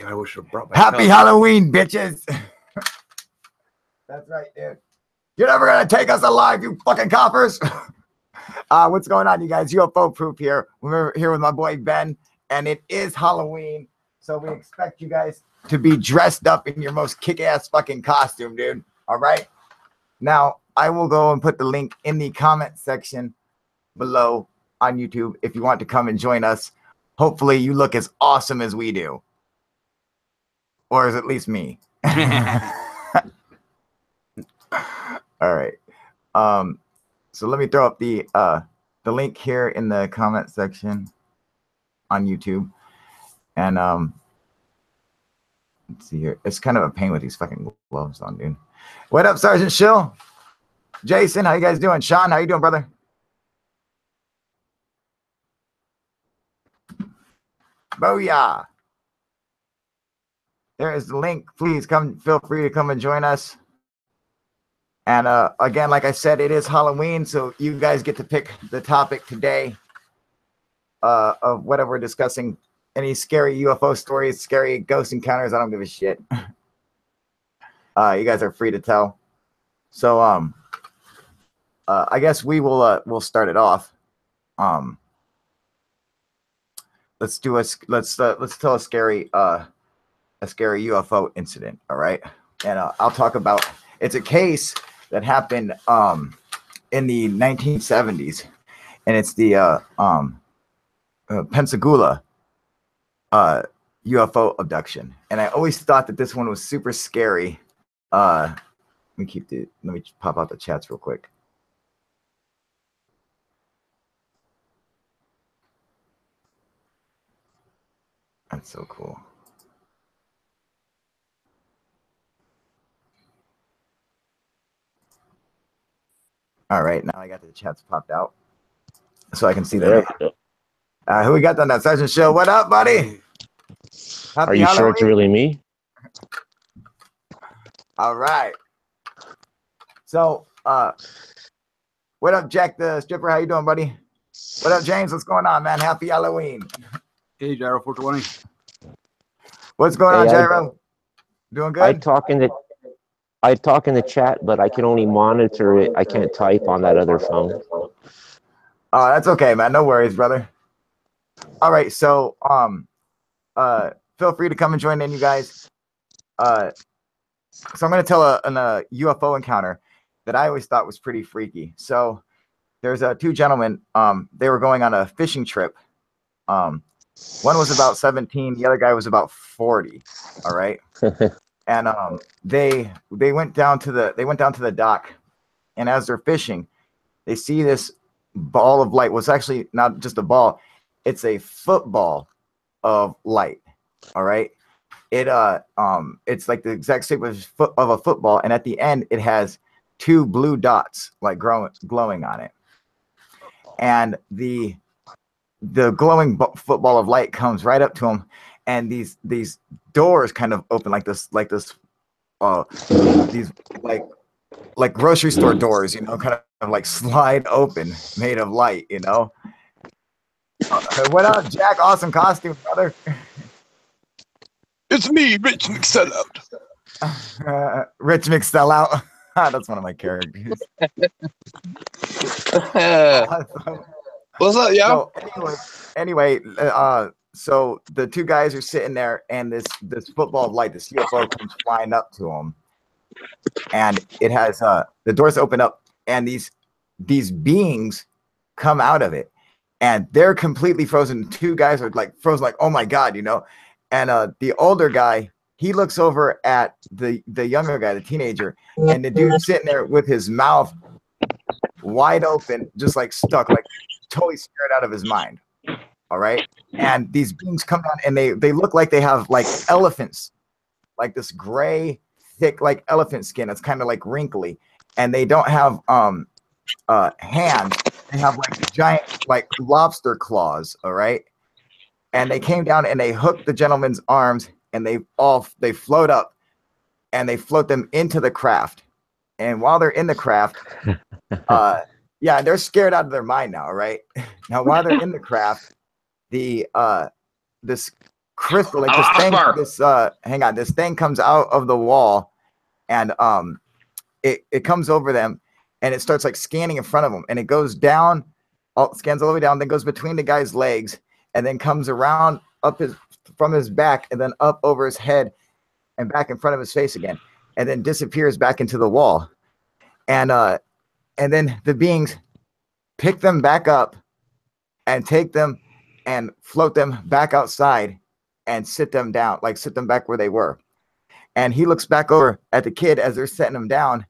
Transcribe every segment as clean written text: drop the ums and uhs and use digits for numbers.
Damn, I wish I brought my Happy Halloween, bitches. That's right, dude. You're never gonna take us alive, you fucking coppers. What's going on, you guys? UFO Proof here. We're here with my boy Ben, and it is Halloween, so we expect you guys to be dressed up in your most kick-ass fucking costume, dude. All right. Now, I will go and put the link in the comment section below on YouTube if you want to come and join us. Hopefully, you look as awesome as we do, or as at least me. All right. So let me throw up the link here in the comment section on YouTube. And let's see here. It's kind of a pain with these fucking gloves on, dude. What up, Sergeant Shill? Jason, how you guys doing? Sean, how you doing, brother? Booyah. There is the link. Please come, feel free to come and join us. And again, like I said, it is Halloween, so you guys get to pick the topic today of whatever we're discussing. Any scary UFO stories, scary ghost encounters, I don't give a shit. You guys are free to tell. So I guess we'll start it off. Let's tell a scary UFO incident, all right? And I'll talk about, it's a case that happened in the 1970s, and it's the Pensacola UFO abduction. And I always thought that this one was super scary. Let me pop out the chats real quick. That's so cool. All right, now I got the chats popped out, so I can see them. Who we got on that Sergeant Show? What up, buddy? Are you sure it's really me? All right. So, what up, Jack the Stripper? How you doing, buddy? What up, James? What's going on, man? Happy Halloween. Hey, Gyro 420. What's going on, Gyro? Doing good? I talk in the chat, but I can only monitor it. I can't type on that other phone. Oh, that's okay, man. No worries, brother. All right, so feel free to come and join in, you guys. So I'm going to tell a UFO encounter that I always thought was pretty freaky. So there's two gentlemen. They were going on a fishing trip. One was about 17. The other guy was about 40. All right. And they went down to the dock, and as they're fishing, they see this ball of light. Well, it's actually not just a ball; it's a football of light. All right, it's like the exact shape of a football, and at the end, it has two blue dots like glowing on it. And the glowing football of light comes right up to him. And these doors kind of open these like grocery store doors, you know, kind of like slide open, made of light, you know. What up, Jack? Awesome costume, brother. It's me, Rich McSellout. Rich McSellout. That's one of my characters. What's up, y'all? So anyway, so the two guys are sitting there, and this football of light, this UFO comes flying up to them, and it has the doors open up, and these beings come out of it, and they're completely frozen. Two guys are like frozen, like, oh my god, you know. And the older guy, he looks over at the younger guy, the teenager, and the dude sitting there with his mouth wide open, just like stuck, like totally scared out of his mind. All right. And these beings come down, and they look like they have like elephants, like this gray, thick, like elephant skin. It's kind of like wrinkly, and they don't have hands. They have like giant, like lobster claws. All right. And they came down, and they hooked the gentleman's arms, and they float up, and they float them into the craft. And while they're in the craft, yeah, they're scared out of their mind now. Right now, while they're in the craft, this crystal, like this thing, hang on, this thing comes out of the wall, and it comes over them, and it starts like scanning in front of them, and it goes down, scans all the way down, then goes between the guy's legs, and then comes around from his back, and then up over his head, and back in front of his face again, and then disappears back into the wall, and then the beings pick them back up, and take them and float them back outside, and sit them down, like sit them back where they were. And he looks back over at the kid as they're setting him down,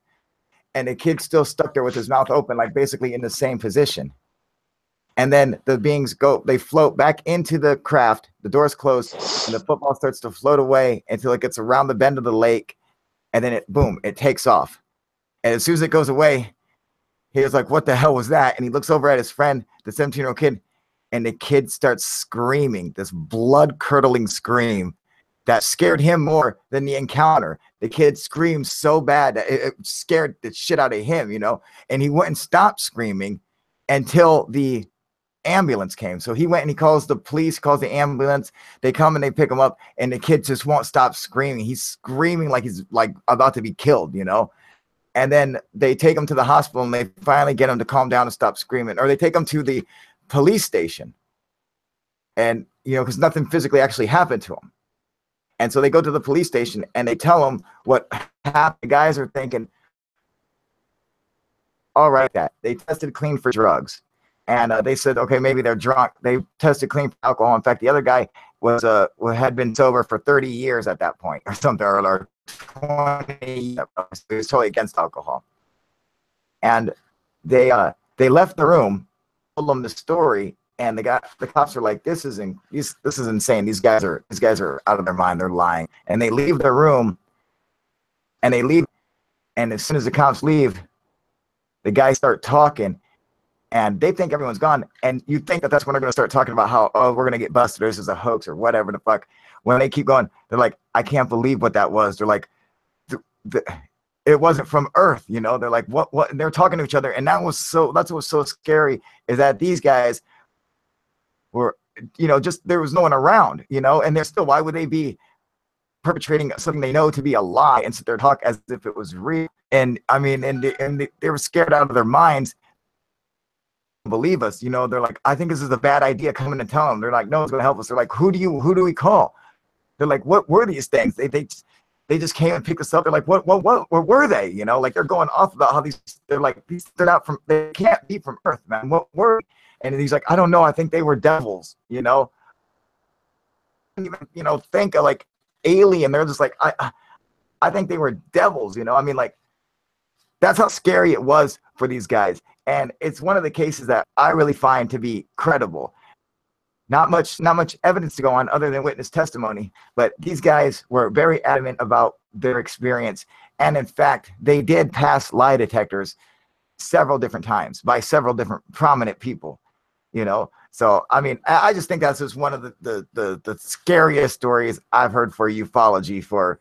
and the kid's still stuck there with his mouth open, like basically in the same position. And then the beings they float back into the craft, the doors close, and the football starts to float away until it gets around the bend of the lake, and then it takes off. And as soon as it goes away, he was like, what the hell was that? And he looks over at his friend, the 17-year-old kid, and the kid starts screaming, this blood-curdling scream that scared him more than the encounter. The kid screamed so bad that it scared the shit out of him, and he wouldn't stop screaming until the ambulance came. So he went and he calls the police, calls the ambulance. They come and they pick him up, and the kid just won't stop screaming. He's screaming like he's like about to be killed, And then they take him to the hospital, and they finally get him to calm down and stop screaming. Or they take him to the police station, and because nothing physically actually happened to him. And so they go to the police station, and they tell him what happened. The guys are thinking, all right, that they tested clean for drugs, and they said, okay, maybe they're drunk. They tested clean for alcohol. In fact, the other guy had been sober for 30 years at that point, or something, or 20. So he was totally against alcohol. And they left the room, told them the story, and the cops are like, this is insane. These guys are out of their mind. They're lying. And they leave the room, and and as soon as the cops leave, the guys start talking, and they think everyone's gone. And you think that's when they're going to start talking about how, oh, we're going to get busted, this is a hoax or whatever the fuck. When they keep going, they're like, I can't believe what that was. They're like, it wasn't from Earth, They're like, what? And they're talking to each other, and that's what was so scary, is that these guys were, just there was no one around, and they're still, why would they be perpetrating something they know to be a lie and sit there and talk as if it was real? And I mean, and they were scared out of their minds. Believe us, they're like, I think this is a bad idea, coming and tell them. They're like, no one's gonna help us. They're like, who do we call? They're like, what were these things? They just came and picked us up. They're like, what where were they? Like, they're going off about how they're not from, they can't be from Earth, man. What were? And he's like, I don't know, I think they were devils, even think of like alien. They're just like, I think they were devils, I mean, like, that's how scary it was for these guys. And it's one of the cases that I really find to be credible. Not much evidence to go on other than witness testimony, but these guys were very adamant about their experience. And in fact, they did pass lie detectors several different times by several different prominent people, So, I mean, I just think that's just one of the scariest stories I've heard for ufology, for,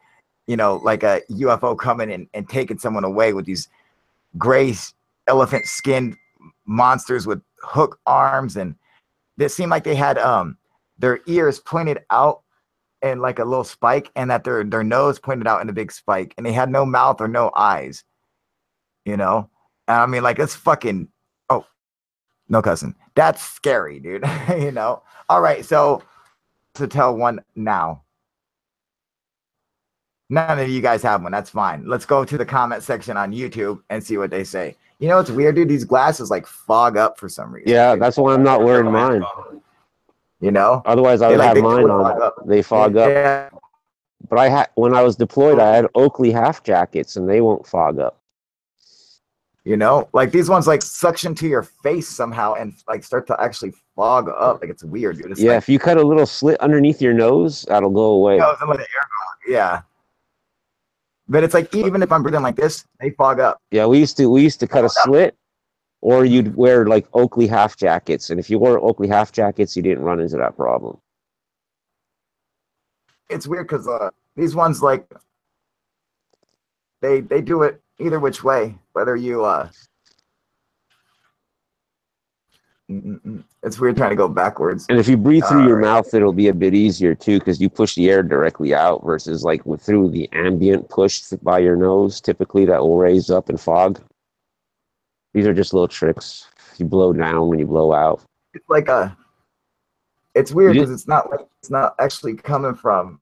like a UFO coming in and taking someone away with these gray elephant skinned monsters with hook arms, and it seemed like they had their ears pointed out and like a little spike, and that their nose pointed out in a big spike, and they had no mouth or no eyes, and I mean, like, it's fucking, oh, no cussing, that's scary, dude. All right, so to tell one now. None of you guys have one. That's fine. Let's go to the comment section on YouTube and see what they say. It's weird, dude. These glasses like fog up for some reason. Yeah, that's why I'm not wearing mine. Otherwise, I would have mine on. They fog up. Yeah. But when I was deployed, I had Oakley half jackets, and they won't fog up. Like these ones like suction to your face somehow and like start to actually fog up. Like, it's weird, dude. It's if you cut a little slit underneath your nose, that'll go away. Yeah. But it's like, even if I'm breathing like this, they fog up. Yeah, we used to cut a slit, or you'd wear like Oakley half jackets. And if you wore Oakley half jackets, you didn't run into that problem. It's weird because these ones, like, they do it either which way, whether you It's weird trying to go backwards. And if you breathe through your Alright. mouth, it'll be a bit easier too, because you push the air directly out versus like through the ambient push by your nose. Typically, that will raise up in fog. These are just little tricks. You blow down when you blow out. It's like it's weird You because it's not actually coming from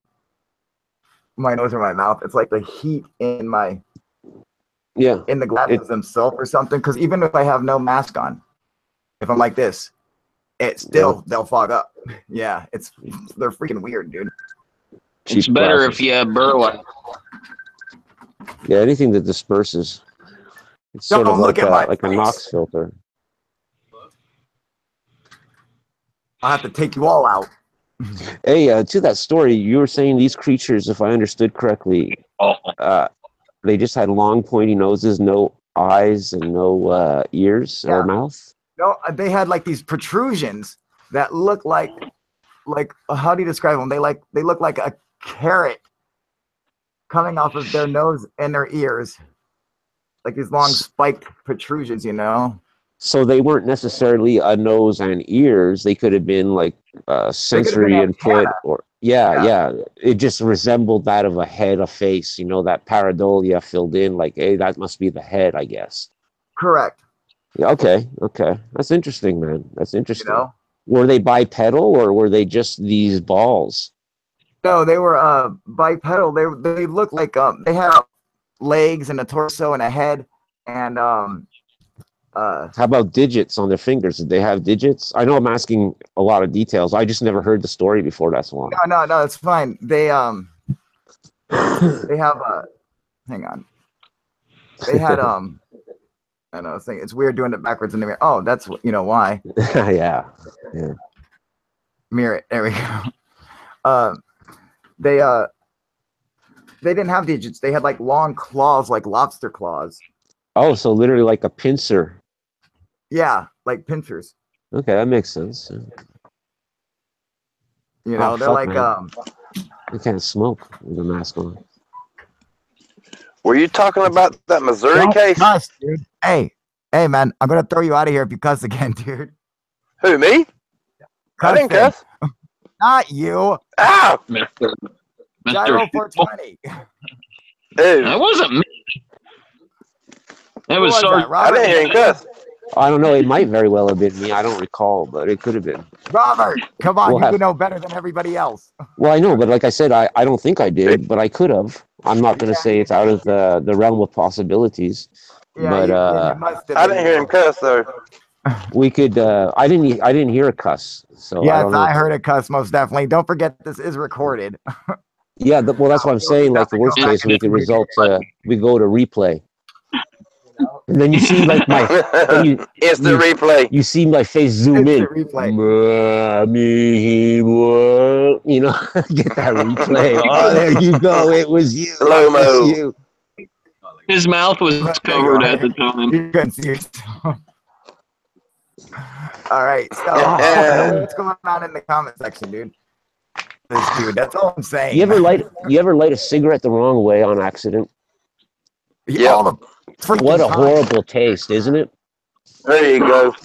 my nose or my mouth. It's like the heat in the glasses themselves or something. Because even if I have no mask on, if I'm like this, they'll fog up. Yeah, they're freaking weird, dude. It's Cheap better glasses. if you have Berlin. Yeah, anything that disperses. It's sort Don't of look like at my a face. NOx filter. I'll have to take you all out. Hey, to that story, you were saying these creatures, if I understood correctly, they just had long, pointy noses, no eyes, and no ears or Yeah. mouth. No, they had like these protrusions that look like how do you describe them? They look like a carrot coming off of their nose and their ears, like these long spiked protrusions, you know. So they weren't necessarily a nose and ears. They could have been like sensory been input, antenna. or yeah. It just resembled that of a head, a face. You know, that pareidolia filled in. Like, hey, that must be the head, I guess. Correct. Yeah, okay. That's interesting, man. That's You interesting. know. Were they bipedal or were they just these balls? No, they were bipedal. They looked like they had legs and a torso and a head and How about digits on their fingers? Did they have digits? I know I'm asking a lot of details. I just never heard the story before. That's why. no, it's fine. They have hang on. They had I know it's weird doing it backwards in the mirror. Oh, that's why. Yeah. Mirror it. There we go. They didn't have digits. They had like long claws, like lobster claws. Oh, so literally like a pincer. Yeah, like pincers. Okay, that makes sense. You know, Oh, they're fuck, like man. You can't smoke with a mask on. Were you talking about that Missouri Don't case? cuss, dude. Hey, man, I'm gonna throw you out of here if you cuss again, dude. Who, me? I didn't Cussing. cuss. Not you. Ow! Mr. Gyro Mr. 420. Dude, That wasn't me. That Who was was Sergeant. that, Robert? I didn't hear him cuss. I don't know. It might very well have been me. I don't recall, but it could have been. Robert, come on, We'll you have- know better than everybody else. Well, I know, but like I said, I don't think I did, but I could have. I'm not going to say it's out of the realm of possibilities. Yeah, But, you must have I been. didn't hear him cuss though. We could. I didn't hear a cuss. So I Yes, don't know. I heard a cuss most definitely. Don't forget this is recorded. Yeah, well, that's what I'm saying. Like the worst Yeah. case, we could result. We go to replay, and then you see like Instant replay. you see my face zoom in. Instant replay. Mommy, what? You know, get that replay. Oh, there you go. It was you. Slow-mo. It was you. His mouth was covered at the time. You couldn't see yourself. All right, so what's going on in the comment section, dude? This dude, that's all I'm saying. You ever light a cigarette the wrong way on accident? Yeah. All the freaking What a time. horrible taste, isn't it? There you go.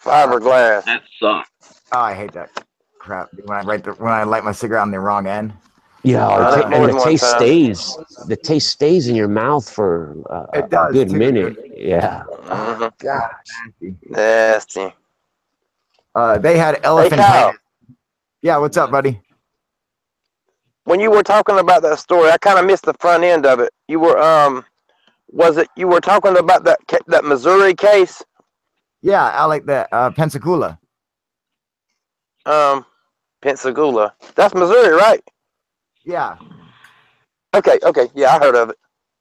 Fiberglass. That sucked. Oh, I hate that crap. Dude. When I light my cigarette on the wrong end. Yeah, I've done more and than the one taste time. stays. The taste stays in your mouth for It a does, good too, minute. dude. Yeah. Mhm. Gosh. Nasty. They had Hey, elephant. Kyle, Yeah, what's up, buddy? when you were talking about that story, I kind of missed the front end of it. You were you were talking about that Missouri case? Yeah, I like that. Pensacola. Pensacola. That's Missouri, right? Yeah. Okay, yeah, I heard of it.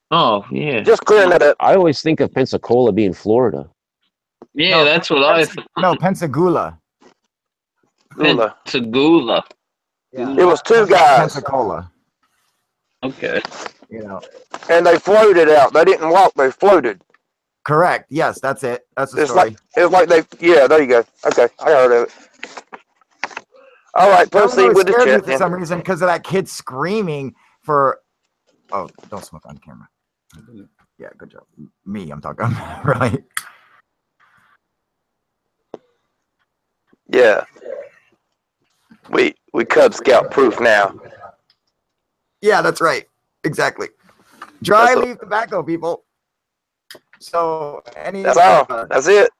Oh, yeah. Just clearing that up. I always think of Pensacola being Florida. Yeah, No, that's what I thought. No, Pensacola. Gula. Pensacola. Yeah. It was two guys, Pensacola. Okay. You know. and they floated out. They didn't walk; they floated. Correct. Yes, that's it. That's the It's story. like yeah. There you go. Okay, I heard of it. All right, That one proceed really with the scared me chat for then. some reason because of that kid screaming for. Oh, don't smoke on camera. Yeah, good job. Me, I'm talking. Right. Yeah. We Cub Scout proof now. Yeah, that's right. Exactly. Dry That's leaf tobacco, people. So any That's all. That's it.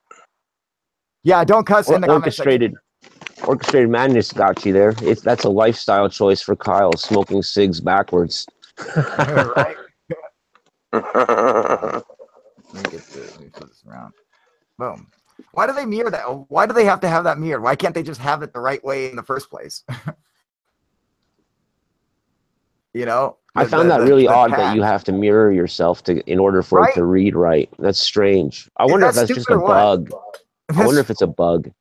yeah, don't cuss in the comments section. Orchestrated madness got you there. That's a lifestyle choice for Kyle, smoking cigs backwards. Right? Let me flip this around. Boom. Why do they mirror that? Why do they have to have that mirrored? Why can't they just have it the right way in the first place? You know? I found that really odd that path. you have to mirror yourself in order for Right? it to read right. That's strange. I Is wonder that if that's just a stupid or what? bug. I wonder if it's a bug.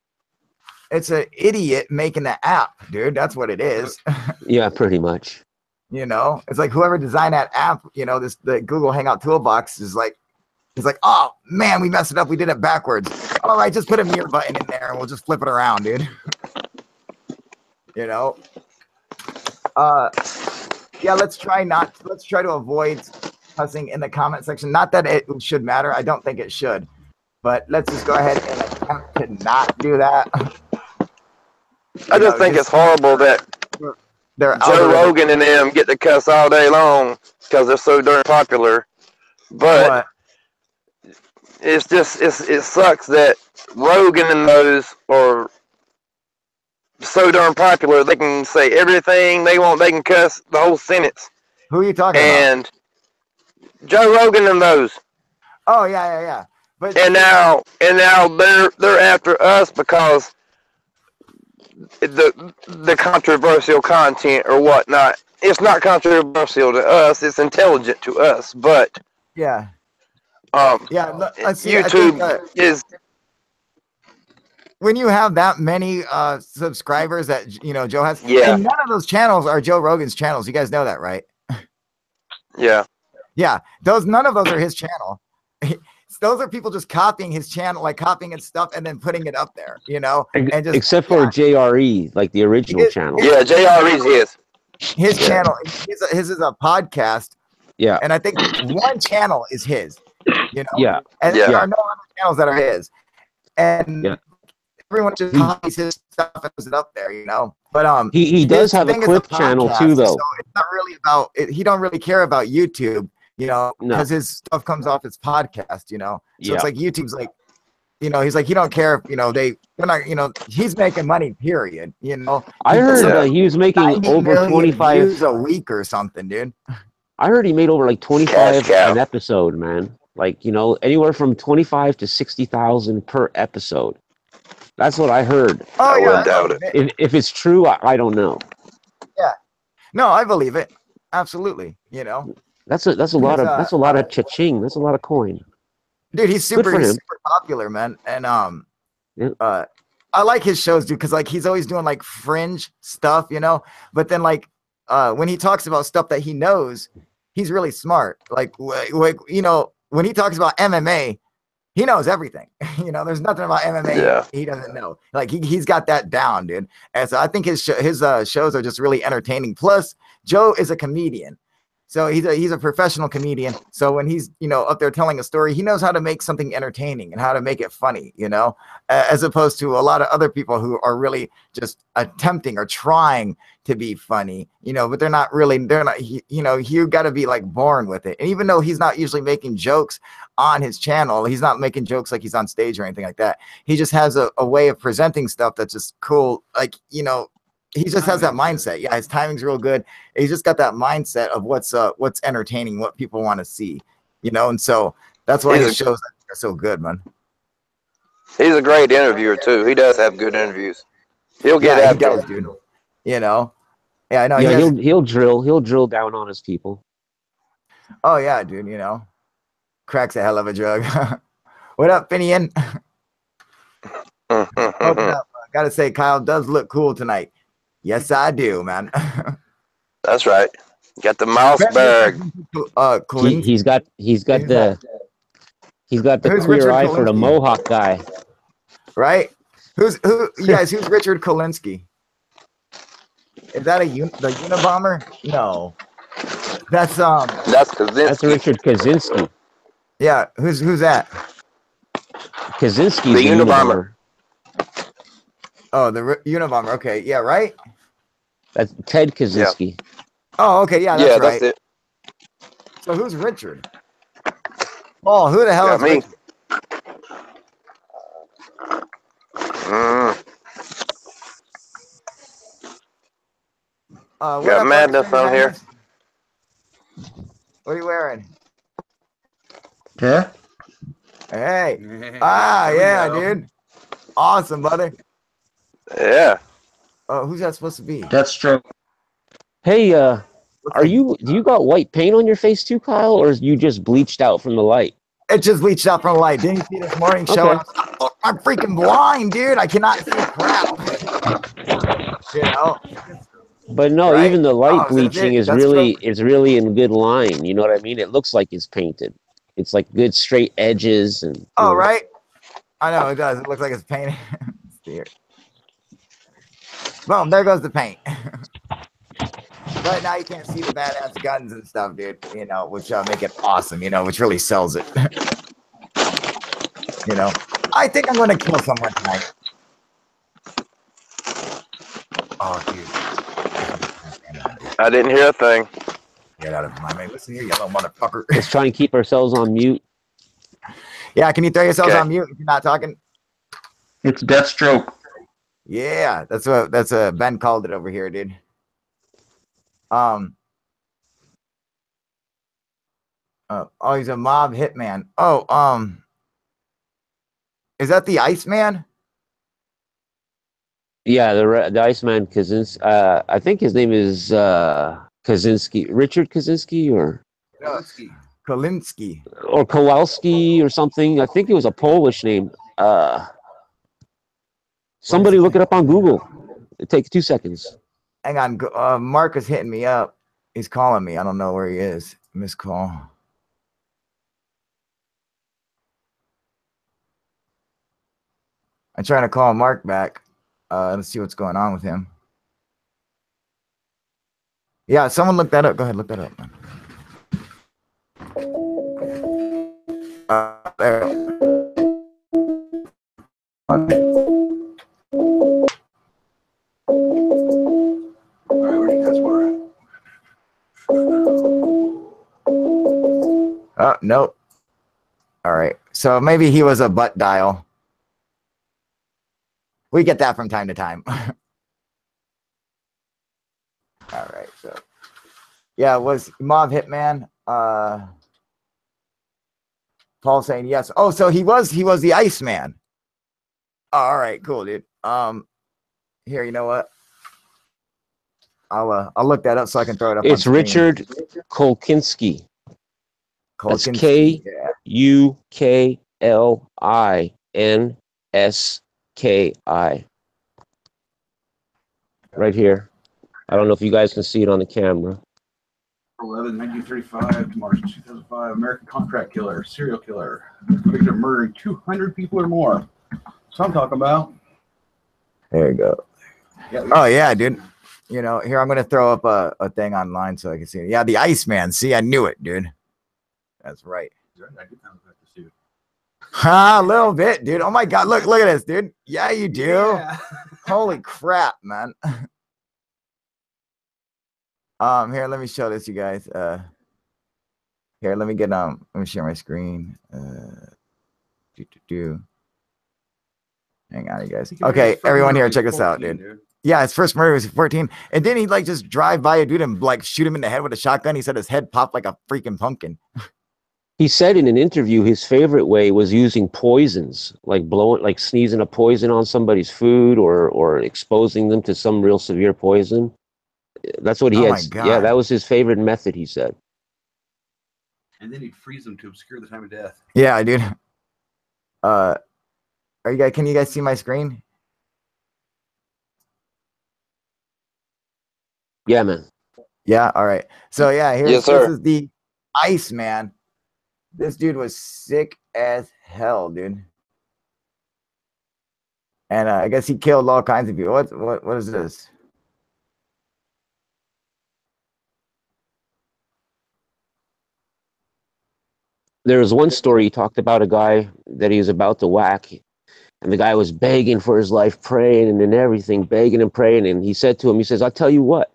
It's an idiot making the app, dude. That's what it is. Yeah, pretty much. You know, it's like whoever designed that app, you know, the Google Hangout Toolbox is like, he's like, oh man, we messed it up. We did it backwards. All right, just put a mirror button in there and we'll just flip it around, dude. You know? Yeah, let's try to avoid cussing in the comment section. Not that it should matter. I don't think it should. But let's just go ahead and attempt to not do that. I just think it's horrible that Joe Rogan and them get to cuss all day long because they're so darn popular. But it's just it sucks that Rogan and those are so darn popular they can say everything they want. They can cuss the whole sentence. Who are you talking about? And Joe Rogan and those. Oh yeah. But and now they're after us because the controversial content or whatnot. It's not controversial to us. It's intelligent to us. But yeah. YouTube is. When you have that many subscribers that you know Joe has, yeah. And none of those channels are Joe Rogan's channels. You guys know that, right? Yeah. Yeah. None of those are his channel. Those are people just copying his channel, like copying his stuff and then putting it up there, you know? And just, except for JRE, like the original channel. Yeah, JRE's his channel. His is a podcast. Yeah. And I think one channel is his, you know? Yeah. And there are no other channels that are his. And everyone just copies his stuff and puts it up there, you know? But he does have a clip channel too, though. So it's not really about it. He don't really care about YouTube, you know, because his stuff comes off his podcast, you know. So it's like YouTube's like, you know, he's like, he don't care if, you know, they're not, you know, he's making money, period. You know, I heard that he was making over 25 views a week or something, dude. I heard he made over like 25 an episode, man. Like, you know, anywhere from 25 to 60,000 per episode. That's what I heard. Oh, I wouldn't doubt it. If it's true, I don't know. Yeah. No, I believe it. Absolutely. You know. That's a lot of cha-ching. That's a lot of coin. Dude, he's super popular, man. And I like his shows, dude, because like he's always doing like fringe stuff, you know. But then like when he talks about stuff that he knows, he's really smart. Like you know, when he talks about MMA, he knows everything. You know, there's nothing about MMA he doesn't know. Like he's got that down, dude. And so I think his shows are just really entertaining. Plus, Joe is a comedian. So he's a professional comedian. So when he's, you know, up there telling a story, he knows how to make something entertaining and how to make it funny, you know, as opposed to a lot of other people who are really just attempting or trying to be funny, you know, but they're not, you know, you got to be like born with it. And even though he's not usually making jokes on his channel, he's not making jokes like he's on stage or anything like that. He just has a way of presenting stuff that's just cool. Like, you know, he just has that mindset. Yeah, his timing's real good. He's just got that mindset of what's entertaining, what people want to see, you know. And so that's why his shows are so good, man. He's a great interviewer too. He does have good interviews. He'll get after it, dude. You know. Yeah, I know. Yeah, he'll drill down on his people. Oh yeah, dude. You know, crack's a hell of a drug. What up, Finian? Open up. I gotta say, Kyle does look cool tonight. Yes, I do, man. That's right. Got the Mossberg. He's got the clear eye for the Mohawk guy. Right? Who's Richard Kolinsky? Is that the Unabomber? No. That's Kaczynski. That's Richard Kaczynski. Yeah, who's that? Kaczynski's the Unabomber. Oh, the Unabomber. Okay, yeah, right. That's Ted Kaczynski. Oh, okay, yeah, that's right. That's it. So who's Richard? Oh, who the hell Got is me. Richard? What Got up, madness Brother on here. Madness? What are you wearing? Yeah. Hey. There we Yeah, go. dude. Awesome, brother. Yeah. Who's that supposed to be? Deathstroke. Hey, Looks like- do you got white paint on your face too, Kyle, or is you just bleached out from the light? It just leached out from the light. Didn't you see this morning show? Okay. Oh, I'm freaking blind, dude. I cannot see crap. You know? But no, Right? even the Oh, light that's bleaching it. is That's really in good line. You know what I mean? It looks like it's painted. It's like good straight edges and. Oh, right. I know it does. It looks like it's painted. Weird. Boom, there goes the paint. But now you can't see the badass guns and stuff, dude. You know, which make it awesome. You know, which really sells it. You know, I think I'm going to kill someone tonight. Oh, dude. I didn't hear a thing. Get out of my way. Listen here, yellow motherfucker. Let's try and keep ourselves on mute. Yeah, can you throw yourselves Okay. on mute if you're not talking? It's Deathstroke. Yeah, that's what Ben called it over here, dude. He's a mob hitman. Is that the Iceman? Yeah, the Iceman Kaczynski. I think his name is Kaczynski, Richard Kaczynski, or Kolinsky. Kowalski or something. I think it was a Polish name. Somebody look it up on Google. It takes 2 seconds. Hang on, Mark is hitting me up. He's calling me. I don't know where he is. Missed call. I'm trying to call Mark back. Let's see what's going on with him. Yeah, someone look that up. Go ahead, look that up, man. There. All right, where do you guys were? Oh, nope. All right. So maybe he was a butt dial. We get that from time to time. All right. So, yeah, it was Mob Hitman. Paul saying yes. Oh, so he was the Iceman. Oh, all right, cool, dude. Here, you know what? I'll look that up so I can throw it up. It's on screen. Richard Kolkinski. That's Kolkinski. KUKLINSKI. Right here. I don't know if you guys can see it on the camera. 1935 to March 2005. American contract killer, serial killer, convicted of murdering 200 people or more. So I'm talking about. There you go. Yeah, Oh yeah, dude. You know, here I'm gonna throw up a thing online so I can see it. Yeah, the Iceman. See, I knew it, dude. That's right. I did kind of like this dude. A little bit, dude. Oh my god, look at this, dude. Yeah, you do. Yeah. Holy crap, man. Here, let me show this, you guys. Here, let me share my screen. Hang on, you guys. Okay, everyone here, check this out, dude. Yeah, his first murder was 14, and then he like just drive by a dude and like shoot him in the head with a shotgun. He said his head popped like a freaking pumpkin. He said in an interview his favorite way was using poisons, like sneezing a poison on somebody's food or exposing them to some real severe poison. That's what he Oh had. my God. Yeah, that was his favorite method, he said. And then he'd freeze them to obscure the time of death. Yeah, dude. Are you guys? Can you guys see my screen? Yeah, man. Yeah. All right. So yeah, Yes, sir. this is the Iceman. This dude was sick as hell, dude. And I guess he killed all kinds of people. What is this? There was one story he talked about a guy that he was about to whack, And the guy was begging for his life, praying and everything, begging and praying. And he said to him, he says, I'll tell you what.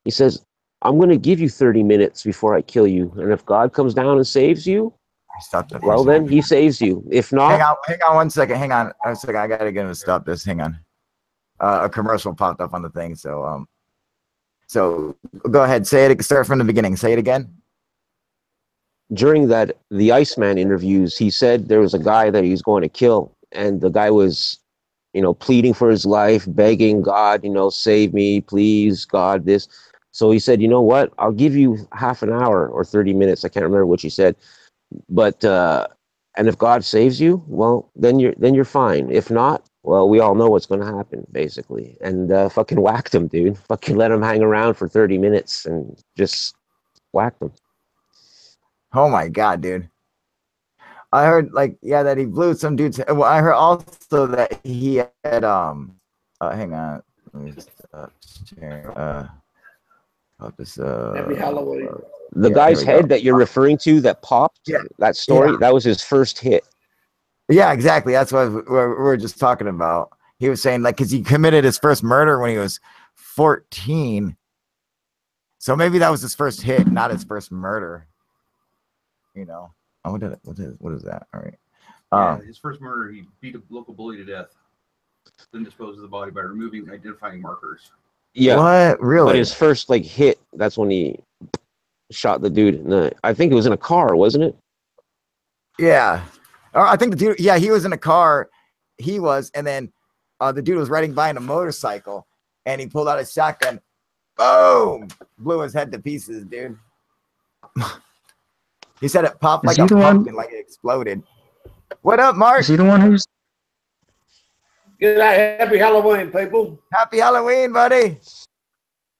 He says, I'm going to give you 30 minutes before I kill you. And if God comes down and saves you, Stop that. well, then he saves you. If not, hang on 1 second. Hang on a second. I gotta get him to stop this. Hang on. A commercial popped up on the thing. So go ahead. Say it. Start from the beginning. Say it again. during the Iceman interviews, he said there was a guy that he's going to kill, and the guy was, pleading for his life, begging God, save me, please, God, this. So he said, you know what? I'll give you half an hour or 30 minutes. I can't remember what he said, but and if God saves you, well, then you're fine. If not, well, we all know what's going to happen, basically. And fucking whacked him, dude. Fucking let him hang around for 30 minutes and just whacked him. Oh my God, dude. I heard that he blew some dudes. Well, I heard also that he had hang on. Let me share. Happy Halloween. The guy's head that you're referring to that popped, that story, that was his first hit. Yeah, exactly. That's what we were just talking about. He was saying, because he committed his first murder when he was 14. So maybe that was his first hit, not his first murder. What is that? All right. His first murder, he beat a local bully to death, then disposed of the body by removing identifying markers. Yeah. What? Really? But his first hit, that's when he shot the dude. I think it was in a car, wasn't it? Yeah. I think the dude, he was in a car. He was, and then the dude was riding by in a motorcycle, and he pulled out a shotgun. Boom! Blew his head to pieces, dude. He said it popped like a pumpkin, like it exploded. What up, Mark? Is he the one who's? Good night. Happy Halloween, people. Happy Halloween, buddy.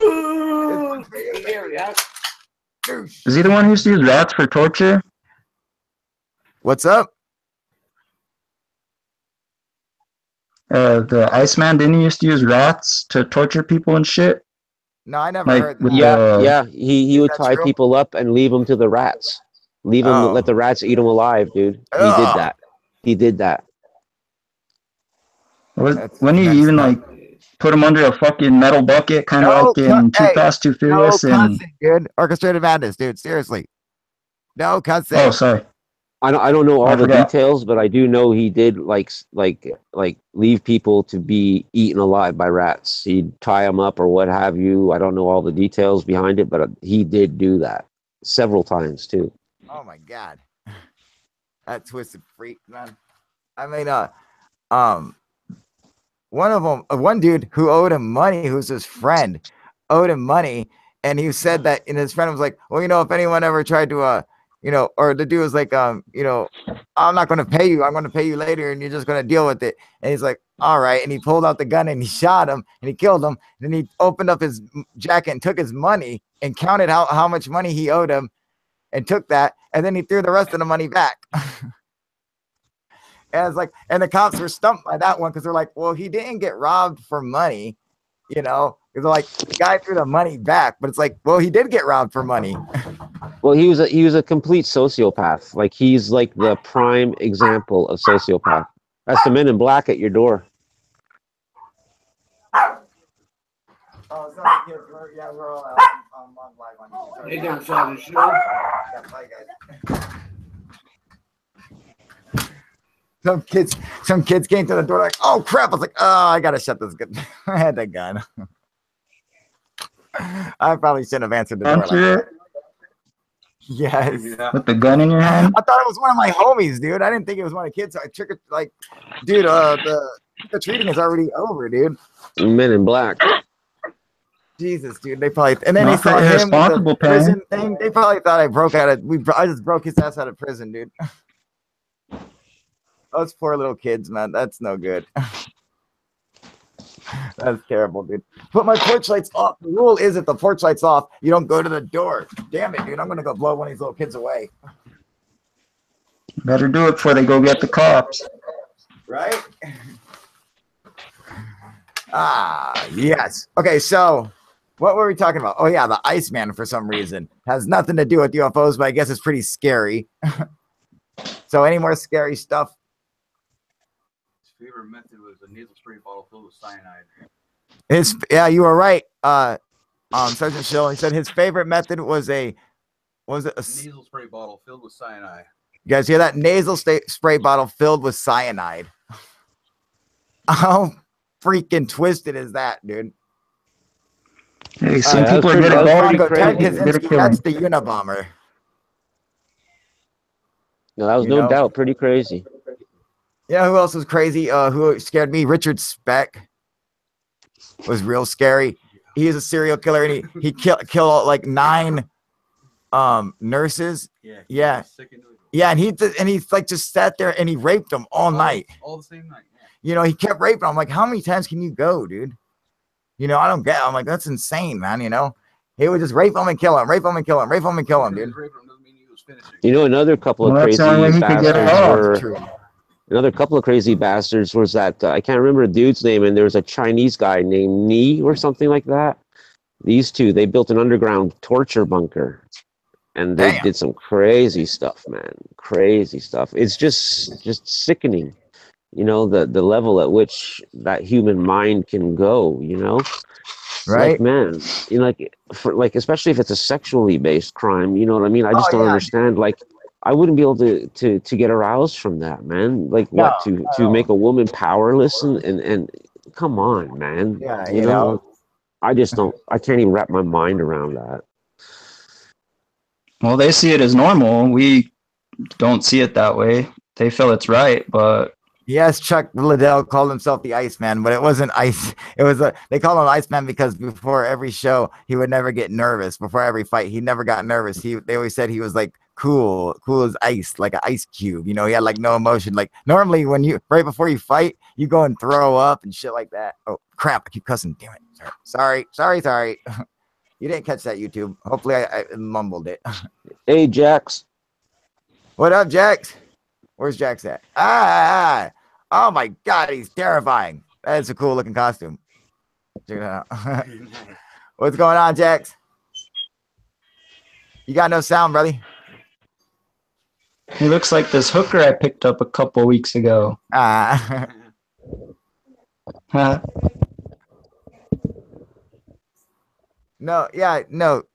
Ooh, Is he the one who used to use rats for torture? What's up? The Iceman, didn't he used to use rats to torture people and shit? No, I never heard that. Yeah. He would tie people up and leave them to the rats. Leave them, let the rats eat them alive, dude. He did that. When he even put him under a fucking metal bucket, kind of in Too Fast, Too Furious, and dude, Orchestrated Madness, dude. Seriously, no cussing. Oh, sorry. I don't know all the details, but I do know he did like leave people to be eaten alive by rats. He'd tie them up or what have you. I don't know all the details behind it, but he did do that several times too. Oh my God, that twisted freak, man. I mean, one dude who owed him money, who's his friend, owed him money, and he said that, and his friend was like, well, if anyone ever tried to, or the dude was like, I'm not going to pay you. I'm going to pay you later, and you're just going to deal with it. And he's like, all right. And he pulled out the gun and he shot him and he killed him. And then he opened up his jacket and took his money and counted how much money he owed him and took that. And then he threw the rest of the money back. And it's and the cops were stumped by that one because they're like, well, he didn't get robbed for money, because the guy threw the money back, but it's well, he did get robbed for money. Well, he was a complete sociopath. He's the prime example of sociopath. That's the Men in Black at your door. Oh, sorry, kids. We're all out. I'm on live on They done shot his show. Bye, guys. Some kids came to the door oh crap! I was I gotta shut this gun. I had that gun. I probably shouldn't have answered the door. Yes. With the gun in your hand? I thought it was one of my homies, dude. I didn't think it was one of the kids. I triggered dude. The treating is already over, dude. Men in Black. Jesus, dude. They probably and then they saw him with the prison thing. They probably thought I broke out of. I just broke his ass out of prison, dude. Those poor little kids, man. That's no good. That's terrible, dude. Put my porch lights off. The rule is if the porch lights off, you don't go to the door. Damn it, dude. I'm gonna go blow one of these little kids away. Better do it before they go get the cops. Right? Yes. Okay, so what were we talking about? Oh yeah, the Iceman for some reason has nothing to do with UFOs, but I guess it's pretty scary. So any more scary stuff? favorite method was a nasal spray bottle filled with cyanide. Yeah, you were right. Sergeant Schill, he said his favorite method was a Nasal spray bottle filled with cyanide. You guys hear that? Nasal spray bottle filled with cyanide. How freaking twisted is that, dude? Hey, some that's people are pretty- good at that's golf. pretty Ted crazy. Good at Kaczynski, killing. that's the Unabomber. No, that was You no know? doubt pretty crazy. Yeah, who else was crazy? Who scared me? Richard Speck was real scary. He is a serial killer, and he killed like 9 nurses. Yeah. Yeah. Sick individual. Yeah, and he like just sat there and he raped them all night. All the same night. Yeah. You know, he kept raping them. I'm like, how many times can you go, dude? You know, I don't get. I'm like, that's insane, man. You know, he would just rape them and kill him, rape them and kill him, rape them and kill him, dude. You know, another couple of Well, that's crazy the only way he could get it bastards off. were. True. Another couple of crazy bastards was that I can't remember a dude's name, and there was a Chinese guy named Ni or something like that. These two, they built an underground torture bunker, and they Damn. did some crazy stuff, man. Crazy stuff. It's just sickening, you know, the level at which that human mind can go. You know, Right? Like, man, you know, like especially if it's a sexually based crime. You know what I mean? I just Oh, don't yeah. understand. Like, I wouldn't be able to get aroused from that, man. Like, what to make a woman powerless and come on, man. Yeah, you know, I just don't. I can't even wrap my mind around that. Well, they see it as normal. We don't see it that way. They feel it's right, but Yes, Chuck Liddell called himself the Iceman, but it wasn't ice. It was they called him Iceman because before every show he would never get nervous. Before every fight, he never got nervous. They always said he was like cool as ice, like an ice cube. You know, he had like no emotion. Like normally when you right before you fight, you go and throw up and shit like that. Oh crap! I keep cussing. Damn it! Sorry. You didn't catch that, YouTube. Hopefully I mumbled it. Hey, Jax. What up, Jax? Where's Jax at? Oh my God, he's terrifying. That's a cool looking costume. Check it out. What's going on, Jax? You got no sound, brother. he looks like this hooker I picked up a couple weeks ago. Ah. Huh? No,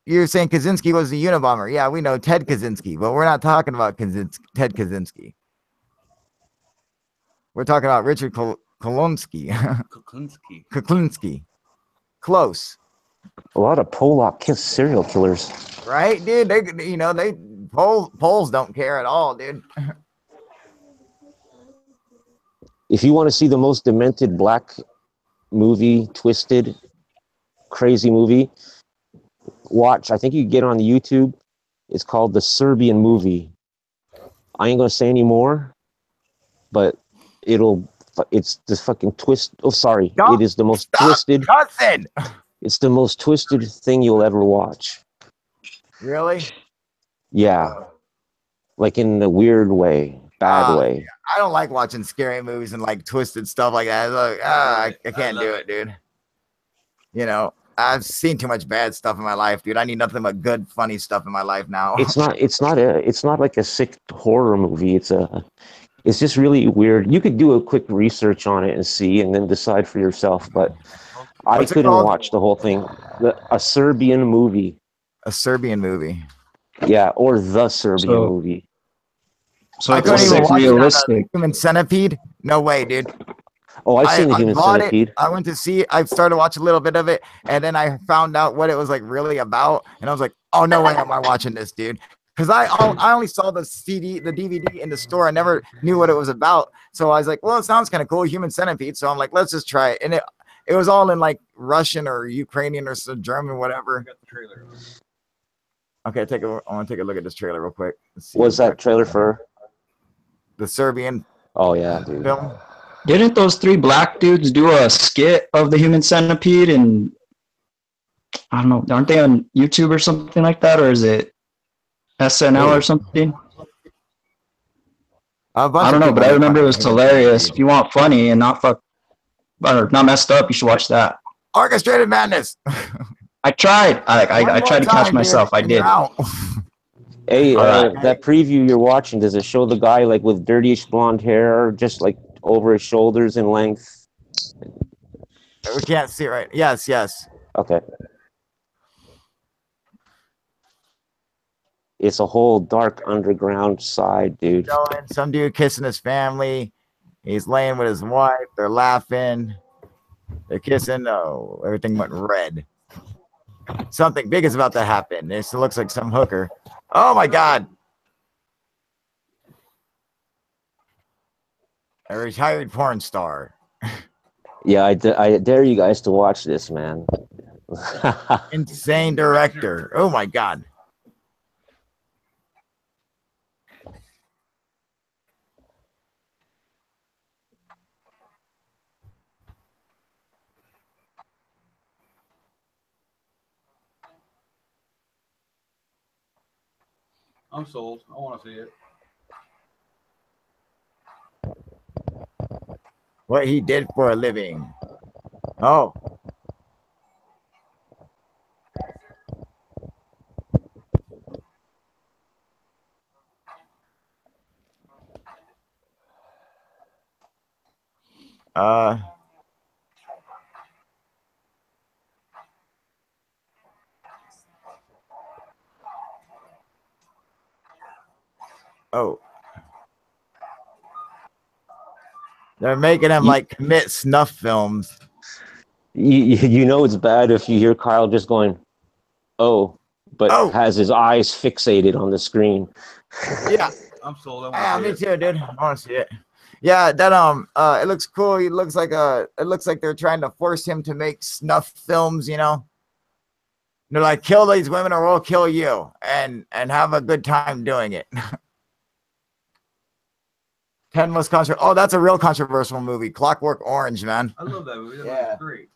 you're saying Kaczynski was the Unabomber. Yeah, we know Ted Kaczynski, but we're not talking about Ted Kaczynski. We're talking about Richard Kolonsky. Kuklinski. Close. A lot of Polak serial killers. Right, dude? Poles don't care at all, dude. If you want to see the most demented black movie, twisted, crazy movie, watch. I think you can get it on YouTube. It's called The Serbian Movie. I ain't gonna say any more, but it's this fucking twist. Oh, sorry. It is the most twisted. Cussing. It's the most twisted thing you'll ever watch. Really? Yeah. Like in the weird way, bad way. I don't like watching scary movies and like twisted stuff like that. It's like, I can't do it, dude. You know, I've seen too much bad stuff in my life, dude. I need nothing but good, funny stuff in my life now. It's not like a sick horror movie. It's just really weird. You could do a quick research on it and see, and then decide for yourself. But I couldn't watch the whole thing. A Serbian movie. A Serbian movie. Yeah, or the Serbian movie. So I it's couldn't even watch realistic. Human Centipede? No way, dude. Oh, I've seen the Human bought Centipede. I went to see it. I started to watch a little bit of it, and then I found out what it was like really about, and I was like, "Oh no way, am I watching this, dude?" Because I only saw the DVD in the store. I never knew what it was about, so I was like, "Well, it sounds kind of cool, Human Centipede." So I'm like, "Let's just try it." And it was all in like Russian or Ukrainian or some German, whatever. Got the trailer. Okay, I want to take a look at this trailer real quick. What's that trailer for? The Serbian Oh yeah, dude. film. Didn't those 3 black dudes do a skit of the Human Centipede? And I don't know, aren't they on YouTube or something like that, or is it SNL or something? A bunch I of don't know, people but I make remember fun it of was hilarious. If you want funny and not messed up, you should watch that. Orchestrated Madness. I tried. I tried to catch myself. I did. Hey, All right. that preview you're watching, does it show the guy like with dirtyish blonde hair, just like over his shoulders in length? We can't see it right. Yes, yes. Okay. It's a whole dark underground side, dude. Showing some dude kissing his family. He's laying with his wife. They're laughing. They're kissing. Oh, everything went red. Something big is about to happen. This looks like some hooker. Oh my God. A retired porn star. Yeah, I dare you guys to watch this, man. Insane director. Oh my God. I'm sold. I want to see it. What he did for a living. Oh. Oh. They're making him like commit snuff films. You know it's bad if you hear Kyle just going, "Oh," but has his eyes fixated on the screen. Yeah. I'm sold. Yeah, me too, dude. I want to see it. Yeah, that it looks cool. It looks like they're trying to force him to make snuff films, you know. They're like, kill these women or we'll kill you, and have a good time doing it. 10 most controversial. Oh, that's a real controversial movie. Clockwork Orange, man. I love that movie. That movie's great.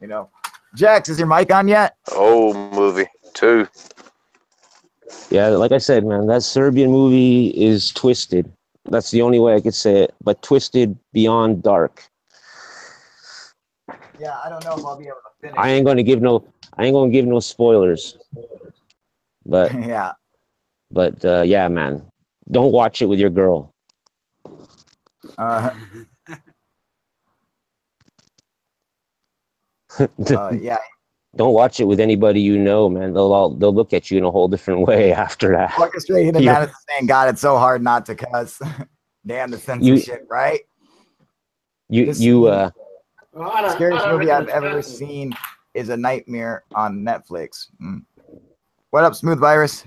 You know, Jax, is your mic on yet? Old movie too. Yeah, like I said, man, that Serbian movie is twisted. That's the only way I could say it, but twisted beyond dark. Yeah, I don't know if I'll be able to finish. I ain't gonna give no spoilers. But yeah. But yeah, man. Don't watch it with your girl. Yeah. Don't watch it with anybody you know, man. They'll look at you in a whole different way after that. Orchestrated and that is saying, God, it's so hard not to cuss. Damn the censorship, right? Scariest movie I've ever seen is A Nightmare on Netflix. What up, Smooth Virus?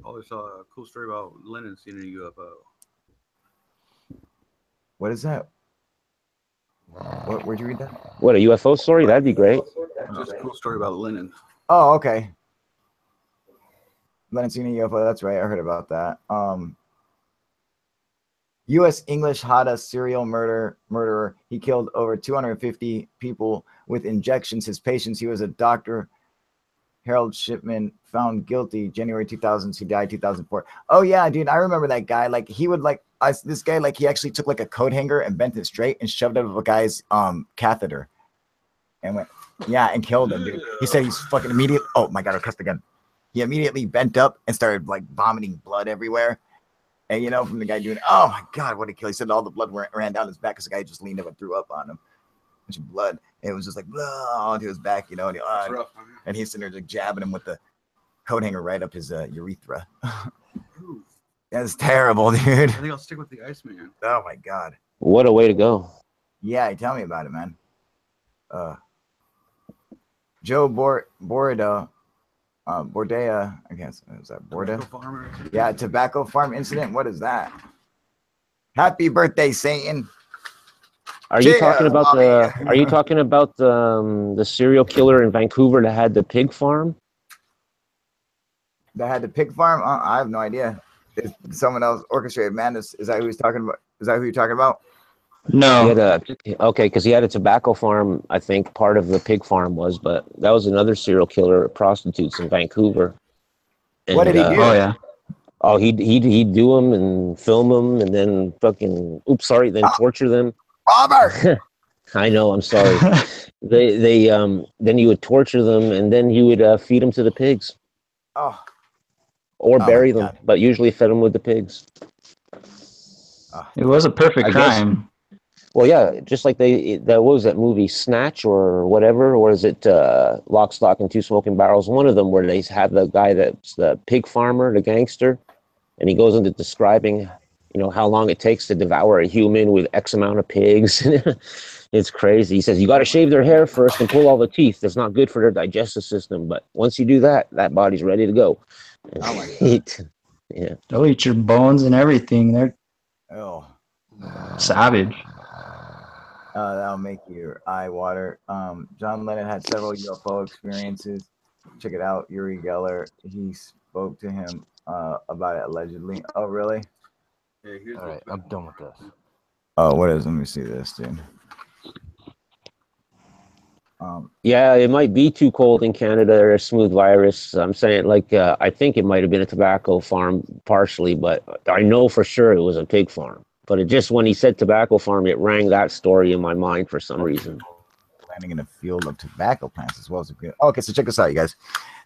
I always saw a cool story about Lennon seeing a UFO. What is that? Where'd you read that? What, a UFO story? That'd be great. Just a cool story about Lennon. Oh, okay. Lennon seeing a UFO. That's right. I heard about that. U.S. English Hada serial murderer. He killed over 250 people with injections. His patients. He was a doctor. Harold Shipman found guilty January 2000. He died 2004. Oh yeah, dude, I remember that guy. Like he would this guy he actually took like a coat hanger and bent it straight and shoved it up a guy's catheter, and went and killed him, dude. He said he's fucking immediate. Oh my God, I cussed again. He immediately bent up and started like vomiting blood everywhere. And from the guy doing, oh my God, what a kill. He said all the blood ran down his back because the guy just leaned up and threw up on him. Bunch of blood. And it was just like blah onto his back, and he's sitting there like jabbing him with the coat hanger right up his urethra. That's terrible, dude. I think I'll stick with the Iceman. Oh my God. What a way to go. Yeah, tell me about it, man. Joe Bordea, I guess. Is that Borda? Yeah, tobacco farm incident. What is that? Happy birthday, Satan. Are you talking about the serial killer in Vancouver that had the pig farm? That had the pig farm? I have no idea. Is someone else orchestrated madness? Is that who he's talking about? Is that who you're talking about? No. Because he had a tobacco farm. I think part of the pig farm was, but that was another serial killer of prostitutes in Vancouver. And, what did he do? Oh yeah. Oh, he'd do them and film them and then then torture them. Robert. I know. I'm sorry. they then you would torture them and then you would feed them to the pigs. Oh. Or bury them, but usually fed them with the pigs. It was a perfect I guess- crime. Well, yeah, just like what was that movie, Snatch or whatever, or is it Lock, Stock, and Two Smoking Barrels? One of them where they have the guy that's the pig farmer, the gangster, and he goes into describing, how long it takes to devour a human with X amount of pigs. It's crazy. He says you got to shave their hair first and pull all the teeth. That's not good for their digestive system. But once you do that, that body's ready to go. Oh my God. Yeah. They'll eat your bones and everything. They're Oh. savage. That'll make your eye water. John Lennon had several UFO experiences. Check it out. Uri Geller, he spoke to him about it allegedly. Oh, really? All right, I'm done with this. Oh, what is? Let me see this, dude. Yeah, it might be too cold in Canada or a smooth virus. I'm saying, I think it might have been a tobacco farm partially, but I know for sure it was a pig farm. But it just, when he said tobacco farm, it rang that story in my mind for some reason. Landing in a field of tobacco plants as well as okay, so check this out, you guys.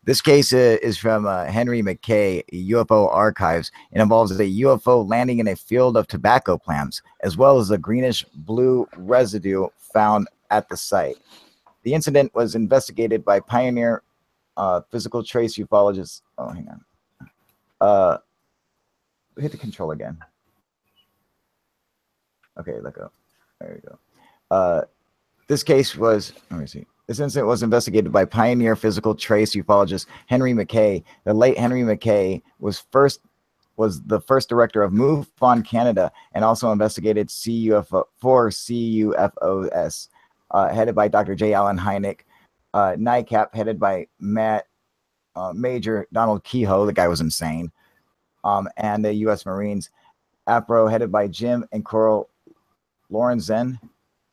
This case is from Henry McKay, UFO Archives. It involves a UFO landing in a field of tobacco plants, as well as a greenish blue residue found at the site. The incident was investigated by pioneer physical trace ufologists. Oh, hang on. Hit the control again. Okay, let go. There you go. This case was, let me see. This incident was investigated by pioneer physical trace ufologist Henry McKay. The late Henry McKay was the first director of MUFON Canada and also investigated CUFOs, headed by Dr. J. Allen Hynek. NICAP, headed by Major Donald Kehoe. The guy was insane. And the U.S. Marines. APRO, headed by Jim and Coral Lorenzen,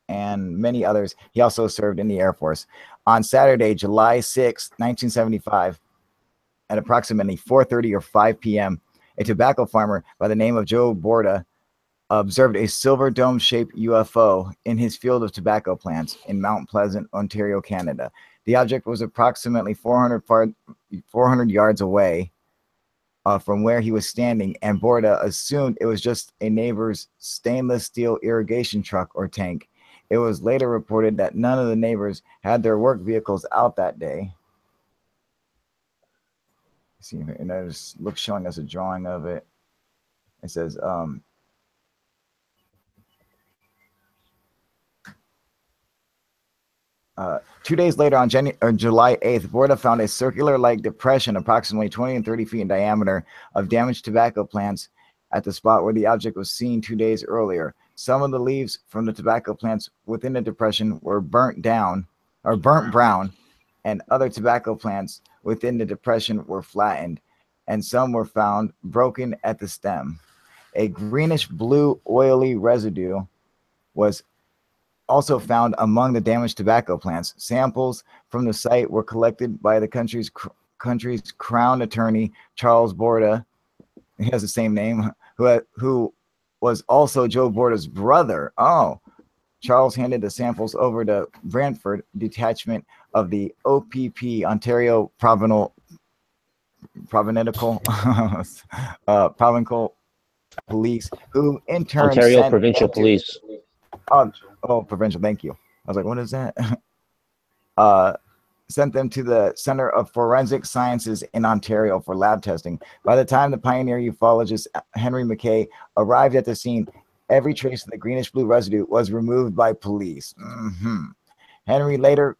and many others. He also served in the Air Force. On Saturday, July 6, 1975, at approximately 4:30 or 5 p.m., a tobacco farmer by the name of Joe Borda observed a silver dome-shaped UFO in his field of tobacco plants in Mount Pleasant, Ontario, Canada. The object was approximately 400 yards away from where he was standing, and Borda assumed it was just a neighbor's stainless steel irrigation truck or tank. It was later reported that none of the neighbors had their work vehicles out that day. See, and there's showing us a drawing of it. It says, 2 days later, on July 8th, Borda found a circular-like depression approximately 20 and 30 feet in diameter of damaged tobacco plants at the spot where the object was seen 2 days earlier. Some of the leaves from the tobacco plants within the depression were burnt brown, and other tobacco plants within the depression were flattened, and some were found broken at the stem. A greenish-blue oily residue was also found among the damaged tobacco plants. Samples from the site were collected by the country's crown attorney, Charles Borda. He has the same name, who was also Joe Borda's brother. Oh, Charles handed the samples over to Brantford detachment of the OPP, Ontario Provincial Police, who in turn Ontario Provincial Police. Oh, provincial. Thank you. I was like, what is that? Sent them to the Center of Forensic Sciences in Ontario for lab testing. By the time the pioneer ufologist Henry McKay arrived at the scene, every trace of the greenish blue residue was removed by police. Henry later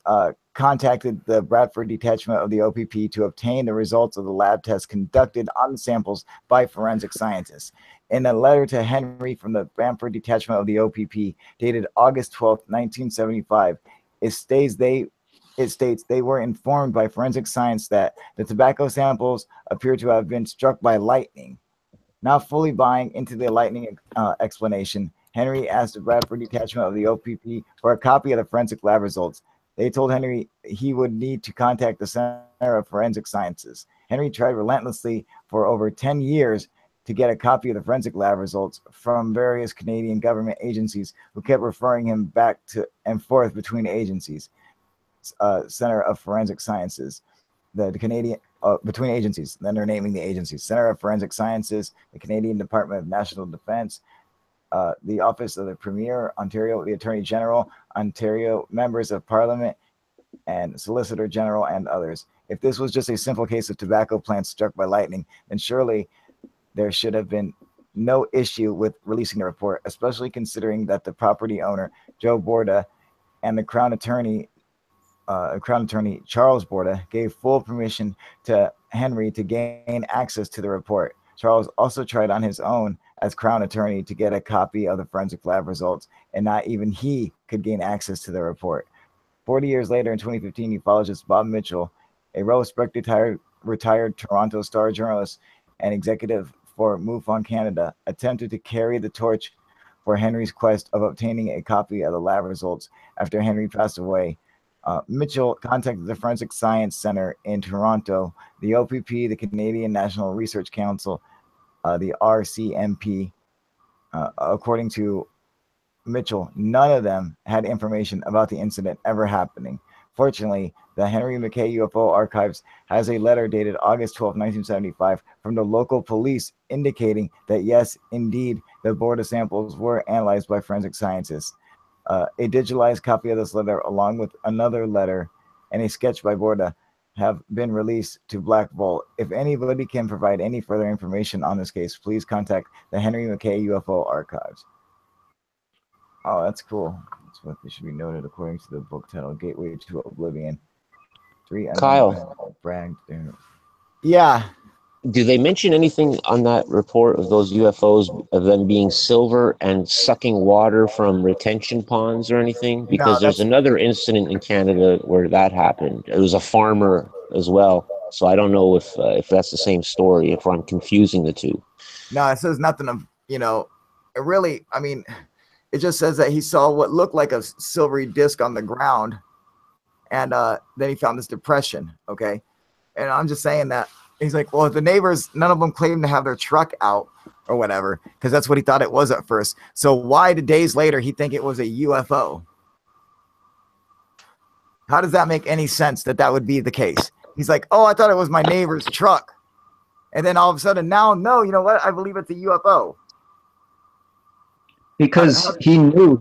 contacted the Bradford detachment of the OPP to obtain the results of the lab tests conducted on the samples by forensic scientists. In a letter to Henry from the Bradford detachment of the OPP, dated August 12, 1975, it states they were informed by forensic science that the tobacco samples appear to have been struck by lightning. Not fully buying into the lightning explanation, Henry asked the Bradford detachment of the OPP for a copy of the forensic lab results. They told Henry he would need to contact the Center of Forensic Sciences. Henry tried relentlessly for over 10 years to get a copy of the forensic lab results from various Canadian government agencies, who kept referring him back to and forth between agencies. Center of Forensic Sciences, the Canadian between agencies. Then they're naming the agencies: Center of Forensic Sciences, the Canadian Department of National Defense, the Office of the Premier, Ontario, the Attorney General, Ontario members of Parliament, and Solicitor General, and others. If this was just a simple case of tobacco plants struck by lightning, then surely there should have been no issue with releasing the report, especially considering that the property owner, Joe Borda, and the Crown Attorney Charles Borda gave full permission to Henry to gain access to the report. Charles also tried on his own as Crown Attorney to get a copy of the forensic lab results, and not even he could gain access to the report. 40 years later, in 2015, ufologist Bob Mitchell, a well-respected retired Toronto Star journalist and executive for MUFON Canada, attempted to carry the torch for Henry's quest of obtaining a copy of the lab results after Henry passed away. Mitchell contacted the Forensic Science Center in Toronto, the OPP, the Canadian National Research Council, the RCMP. According to Mitchell, none of them had information about the incident ever happening. Fortunately, the Henry McKay UFO Archives has a letter dated August 12, 1975 from the local police indicating that yes, indeed, the Borda samples were analyzed by forensic scientists. A digitalized copy of this letter, along with another letter and a sketch by Borda, have been released to Black Vault. If anybody can provide any further information on this case, please contact the Henry McKay UFO Archives. Oh, that's cool. That's what they should be noted according to the book title, Gateway to Oblivion. Kyle. Bragged. Yeah. Do they mention anything on that report of those UFOs of them being silver and sucking water from retention ponds or anything? Because there's another incident in Canada where that happened. It was a farmer as well. So I don't know if that's the same story, if I'm confusing the two. No, it says nothing of, it really, I mean, it just says that he saw what looked like a silvery disc on the ground. And then he found this depression. Okay. And I'm just saying that he's like, well, the neighbors, none of them claimed to have their truck out or whatever, because that's what he thought it was at first. So why did days later he think it was a UFO? How does that make any sense that would be the case? He's like, oh, I thought it was my neighbor's truck. And then all of a sudden now, no, you know what? I believe it's a UFO. Because he knew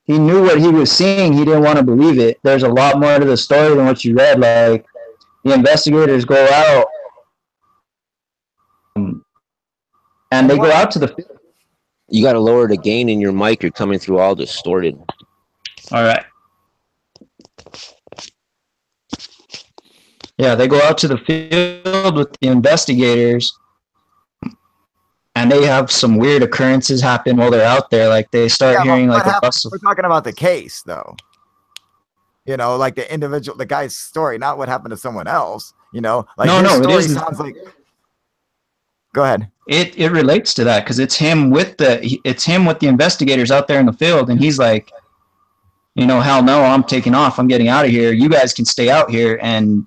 what he was seeing. He didn't want to believe it. There's a lot more to the story than what you read. Like, the investigators go out and they go out to the field. You got to lower the gain in your mic. You're coming through all distorted. All right. Yeah, they go out to the field with the investigators, and they have some weird occurrences happen while they're out there. Like, they start hearing like a rustle. We're talking about the case, though. Like the guy's story, not what happened to someone else. Like it is. Sounds like. Go ahead. It relates to that because it's him with the investigators out there in the field, and he's like, hell no, I'm taking off. I'm getting out of here. You guys can stay out here. And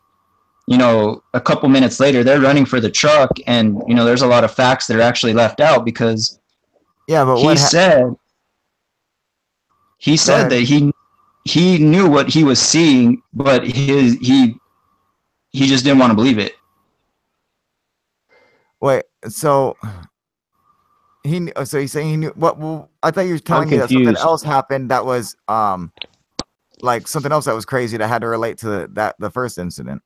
a couple minutes later, they're running for the truck, and there's a lot of facts that are actually left out because. Yeah, but he said that he knew what he was seeing, but he just didn't want to believe it. Wait, so he's saying he knew what? Well, I thought you were telling me that something else happened that was like something else that was crazy that had to relate to the first incident.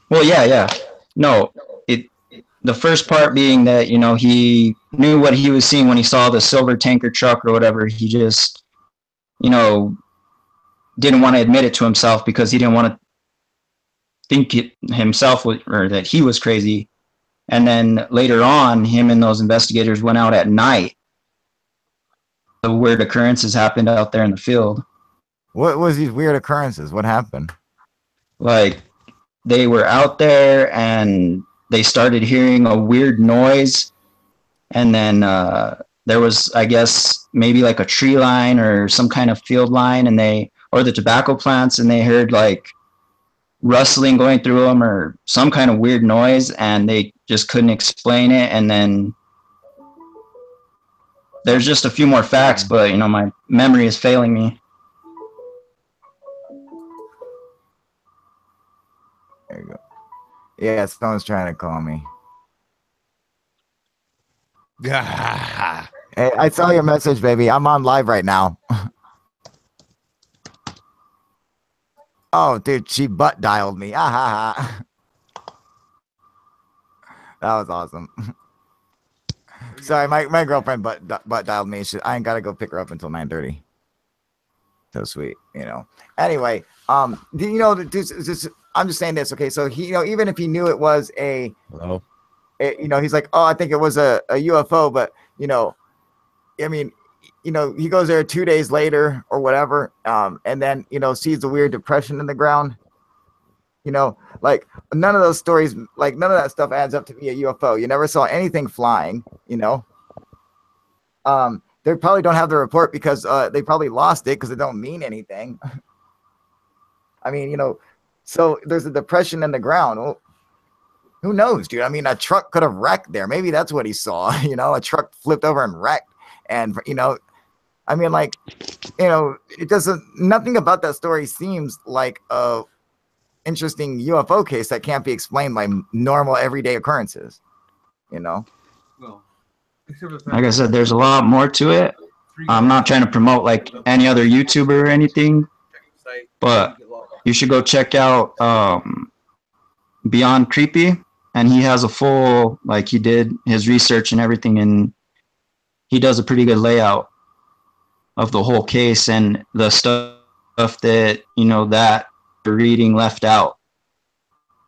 Well, yeah. No, the first part being that he knew what he was seeing when he saw the silver tanker truck or whatever. He just didn't want to admit it to himself because he didn't want to think it himself or that he was crazy. And then later on, him and those investigators went out at night. The weird occurrences happened out there in the field. What was these weird occurrences? What happened? Like, they were out there and they started hearing a weird noise. And then there was, I guess, maybe like a tree line or some kind of field line, or the tobacco plants, and they heard like rustling going through them or some kind of weird noise, and they just couldn't explain it. And then there's just a few more facts, but my memory is failing me. There you go. Yeah, someone's trying to call me. Hey, I saw your message, baby. I'm on live right now. Oh, dude, she butt dialed me. Ah, ha, ha. That was awesome. Sorry, my girlfriend butt dialed me. I ain't gotta go pick her up until 9:30. So sweet, Anyway, you know, I'm just saying this. Okay, so he, even if he knew it was Hello. he's like, oh, I think it was a UFO, but I mean, he goes there 2 days later or whatever, and then sees the weird depression in the ground. Like none of those stories, like none of that stuff adds up to be a UFO. You never saw anything flying. They probably don't have the report because they probably lost it because it don't mean anything. I mean, so there's a depression in the ground. Well, who knows, dude? I mean, a truck could have wrecked there. Maybe that's what he saw. A truck flipped over and wrecked. And, I mean, like, it doesn't, nothing about that story seems like a interesting UFO case that can't be explained by normal everyday occurrences, Well, Like I said, there's a lot more to it. I'm not trying to promote like any other YouTuber or anything, but you should go check out Beyond Creepy, and he has a full, like, he did his research and everything, and he does a pretty good layout of the whole case and the stuff that that reading left out.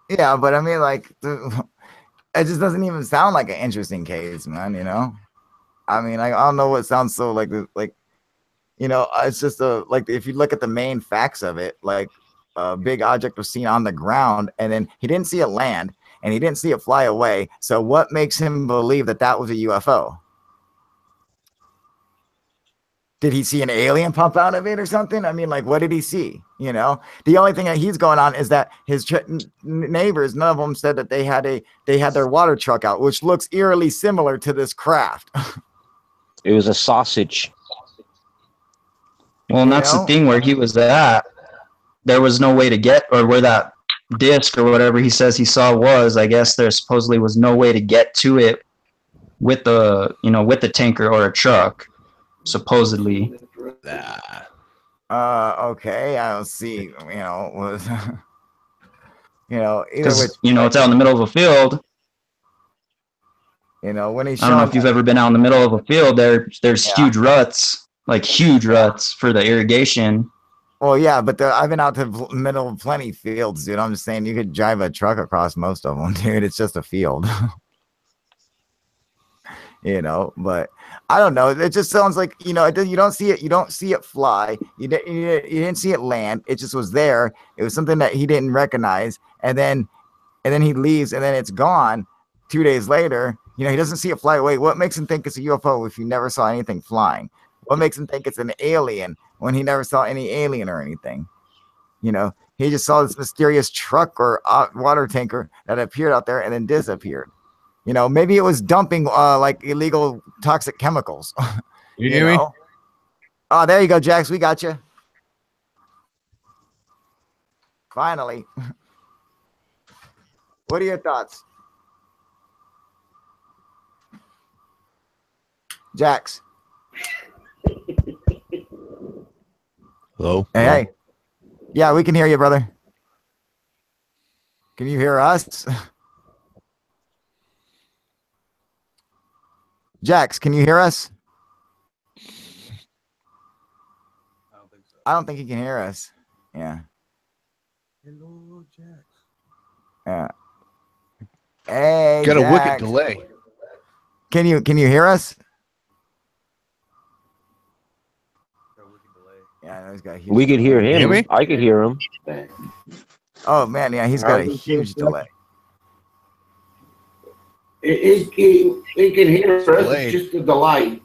Yeah, but I mean, like, it just doesn't even sound like an interesting case, man. I mean, I don't know what sounds so like it's just like if you look at the main facts of it, like a big object was seen on the ground, and then he didn't see it land, and he didn't see it fly away. So what makes him believe that that was a UFO? Did he see an alien pop out of it or something? I mean, like, what did he see? The only thing that he's going on is that his neighbors, none of them said that they had their water truck out, which looks eerily similar to this craft. It was a sausage. Well, and that's the thing where he was at. There was no way to get, or where that disc or whatever he says he saw was. I guess there supposedly was no way to get to it with the tanker or a truck. Supposedly. Okay, I don't see. Was either it's out in the middle of a field. When he's I don't know if you've ever been out in the middle of a field. There's huge ruts, like huge ruts for the irrigation. Well, yeah, but I've been out to the middle of plenty fields, dude. I'm just saying you could drive a truck across most of them, dude. It's just a field. But I don't know. It just sounds like, you don't see it. You don't see it fly. You didn't see it land. It just was there. It was something that he didn't recognize. And then he leaves, and then it's gone 2 days later. He doesn't see it fly away. What makes him think it's a UFO if you never saw anything flying? What makes him think it's an alien when he never saw any alien or anything? He just saw this mysterious truck or water tanker that appeared out there and then disappeared. Maybe it was dumping like illegal toxic chemicals. You hear me? Oh, there you go, Jax. We got you. Finally. What are your thoughts? Jax. Hello? Hey. Yeah, we can hear you, brother. Can you hear us? Jax, can you hear us? I don't think he can hear us. Yeah. Hello, Jax. Yeah. Hey, Got a Jax. wicked delay. Can you hear us? Yeah, he's got a huge We could hear Hear him. me? I could hear him. Oh man, yeah, he's got a huge delay. He can hear us. Delayed. It's just a delay.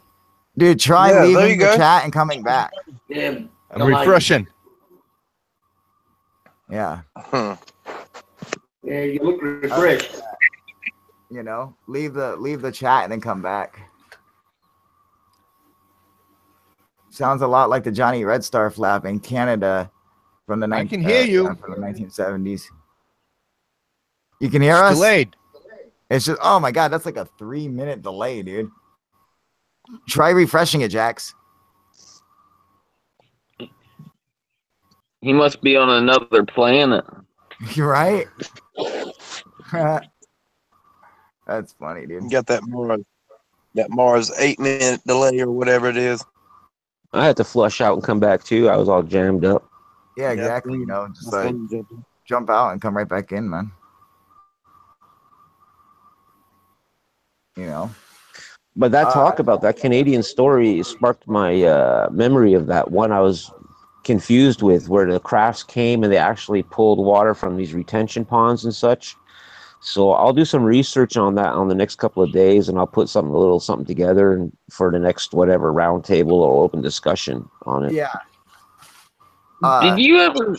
Dude, try Yeah, there leaving you the go. chat and coming back. Yeah, I'm delay. refreshing. Yeah. Hmm. Yeah, you look refreshed. Leave the chat and then come back. Sounds a lot like the Johnny Red Star flap in Canada from the I can hear you. from the 1970s. You can hear It's us? delayed. It's just, oh my god, that's like a 3-minute delay, dude. Try refreshing it, Jax. He must be on another planet. You're right. That's funny, dude. You got that Mars 8-minute delay or whatever it is. I had to flush out and come back too. I was all jammed up. Yeah, exactly. You know, just like jump out and come right back in, man. You know. But that talk about that Canadian story sparked my memory of that one I was confused with, where the crafts came and they actually pulled water from these retention ponds and such. So I'll do some research on that on the next couple of days, and I'll put a little something together and for the next whatever roundtable or open discussion on it. Yeah. Did you ever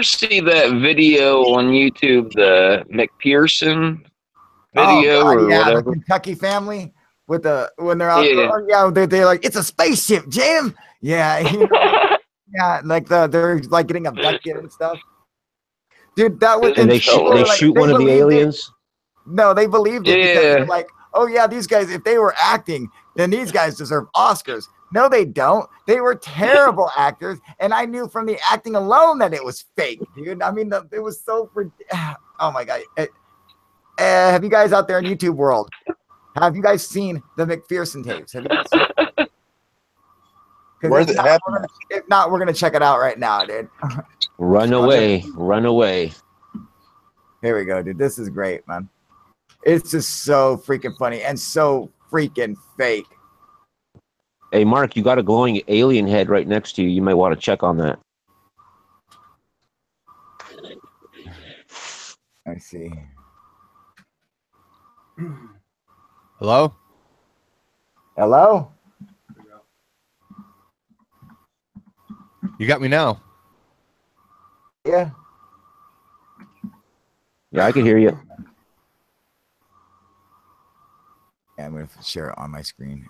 see that video on YouTube, the McPherson video or yeah, whatever? the Kentucky family with when they're out. Yeah. They're like, it's a spaceship, Jim. Yeah, you know, yeah, like they're like getting abducted and stuff. Dude, that was and they shoot one of the aliens. No, they believed it because they're like, oh yeah, these guys, if they were acting, then these guys deserve Oscars. No, they don't. They were terrible actors, and I knew from the acting alone that it was fake, dude. I mean, it was so. Oh my god. Have you guys out there in YouTube world? Have you guys seen the McPherson tapes? Have you guys seen it? If not, we're gonna check it out right now, dude. Run away. Here we go, dude. This is great, man. It's just so freaking funny and so freaking fake. Hey, Mark, you got a glowing alien head right next to you. You might want to check on that. I see. Hello? Hello? You got me now. Yeah. Yeah, I can hear you. Yeah, I'm going to share it on my screen.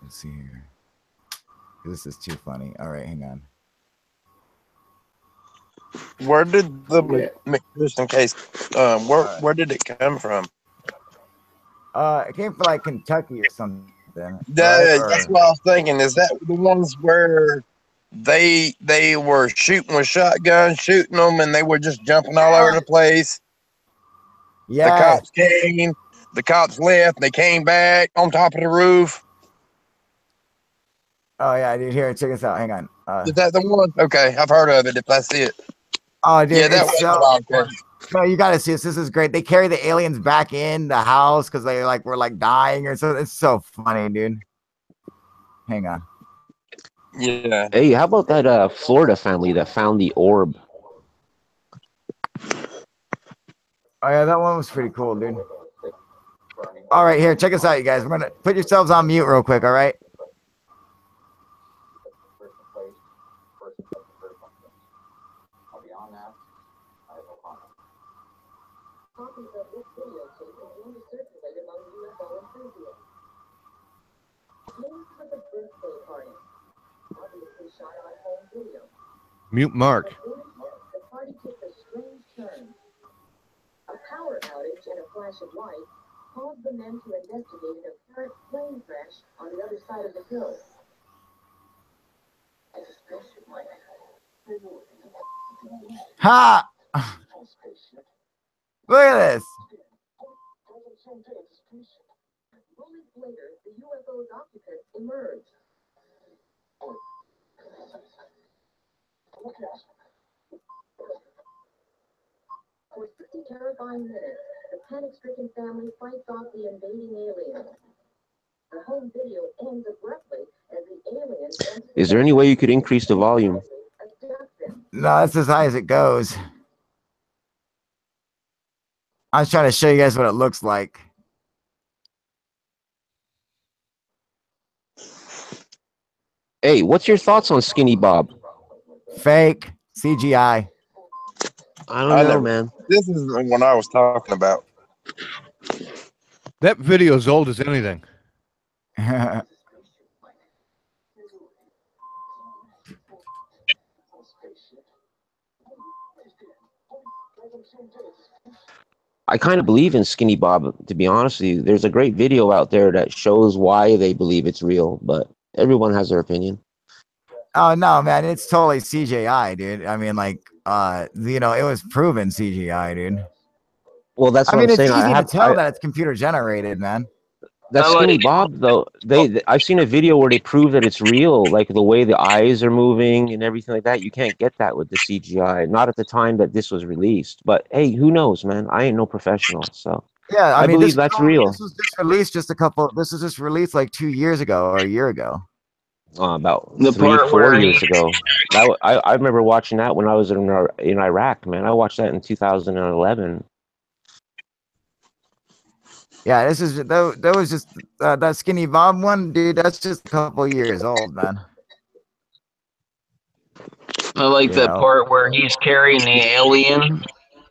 Let's see here. This is too funny. All right, hang on. Where did the McPherson case? Where did it come from? It came from like Kentucky or something. That's what I was thinking. Is that the ones where they were shooting with shotguns, shooting them, and they were just jumping all over the place? Yeah. The cops came. The cops left. They came back on top of the roof. Oh yeah, dude. Here, check this out. Hang on. Is that the one? Okay, I've heard of it. If that's it. Oh, dude. Yeah, that was no, you gotta see this. This is great. They carry the aliens back in the house because they were like dying or something. It's so funny, dude. Hang on. Yeah. Hey, how about that Florida family that found the orb? Oh yeah, that one was pretty cool, dude. All right, here, check us out, you guys. We're gonna put yourselves on mute real quick, all right? Mute Mark. The party took a strange turn. A power outage and a flash of light caused the men to investigate an apparent plane crash on the other side of the hill. Ha! Look at this. Moments later, the UFO's occupants emerged. For 60 terrifying minutes, the panic-stricken family fights off the invading aliens. The home video ends abruptly as the aliens... Is there any way you could increase the volume? No, that's as high as it goes. I was trying to show you guys what it looks like. Hey, what's your thoughts on Skinny Bob? Fake. CGI. I don't know, man. This is the one I was talking about. That video is old as anything. I kind of believe in Skinny Bob, to be honest with you. There's a great video out there that shows why they believe it's real, but everyone has their opinion. Oh no, man, it's totally CGI, dude. I mean, like, you know, it was proven CGI, dude. Well, that's what I mean, I'm it's saying. easy to tell that it's computer generated, man. That Skinny Bob, though, I've seen a video where they prove that it's real, like the way the eyes are moving and everything like that. You can't get that with the CGI, not at the time that this was released. But hey, who knows, man? I ain't no professional, so yeah, I mean, believe that's real. This was just released This was just released like 2 years ago or a year ago. About The 3-4 years ago. I remember watching that when I was in Iraq, man. I watched that in 2011. Yeah, that was just that Skinny Bob one, dude. That's just a couple years old, man. I like that part where he's carrying the alien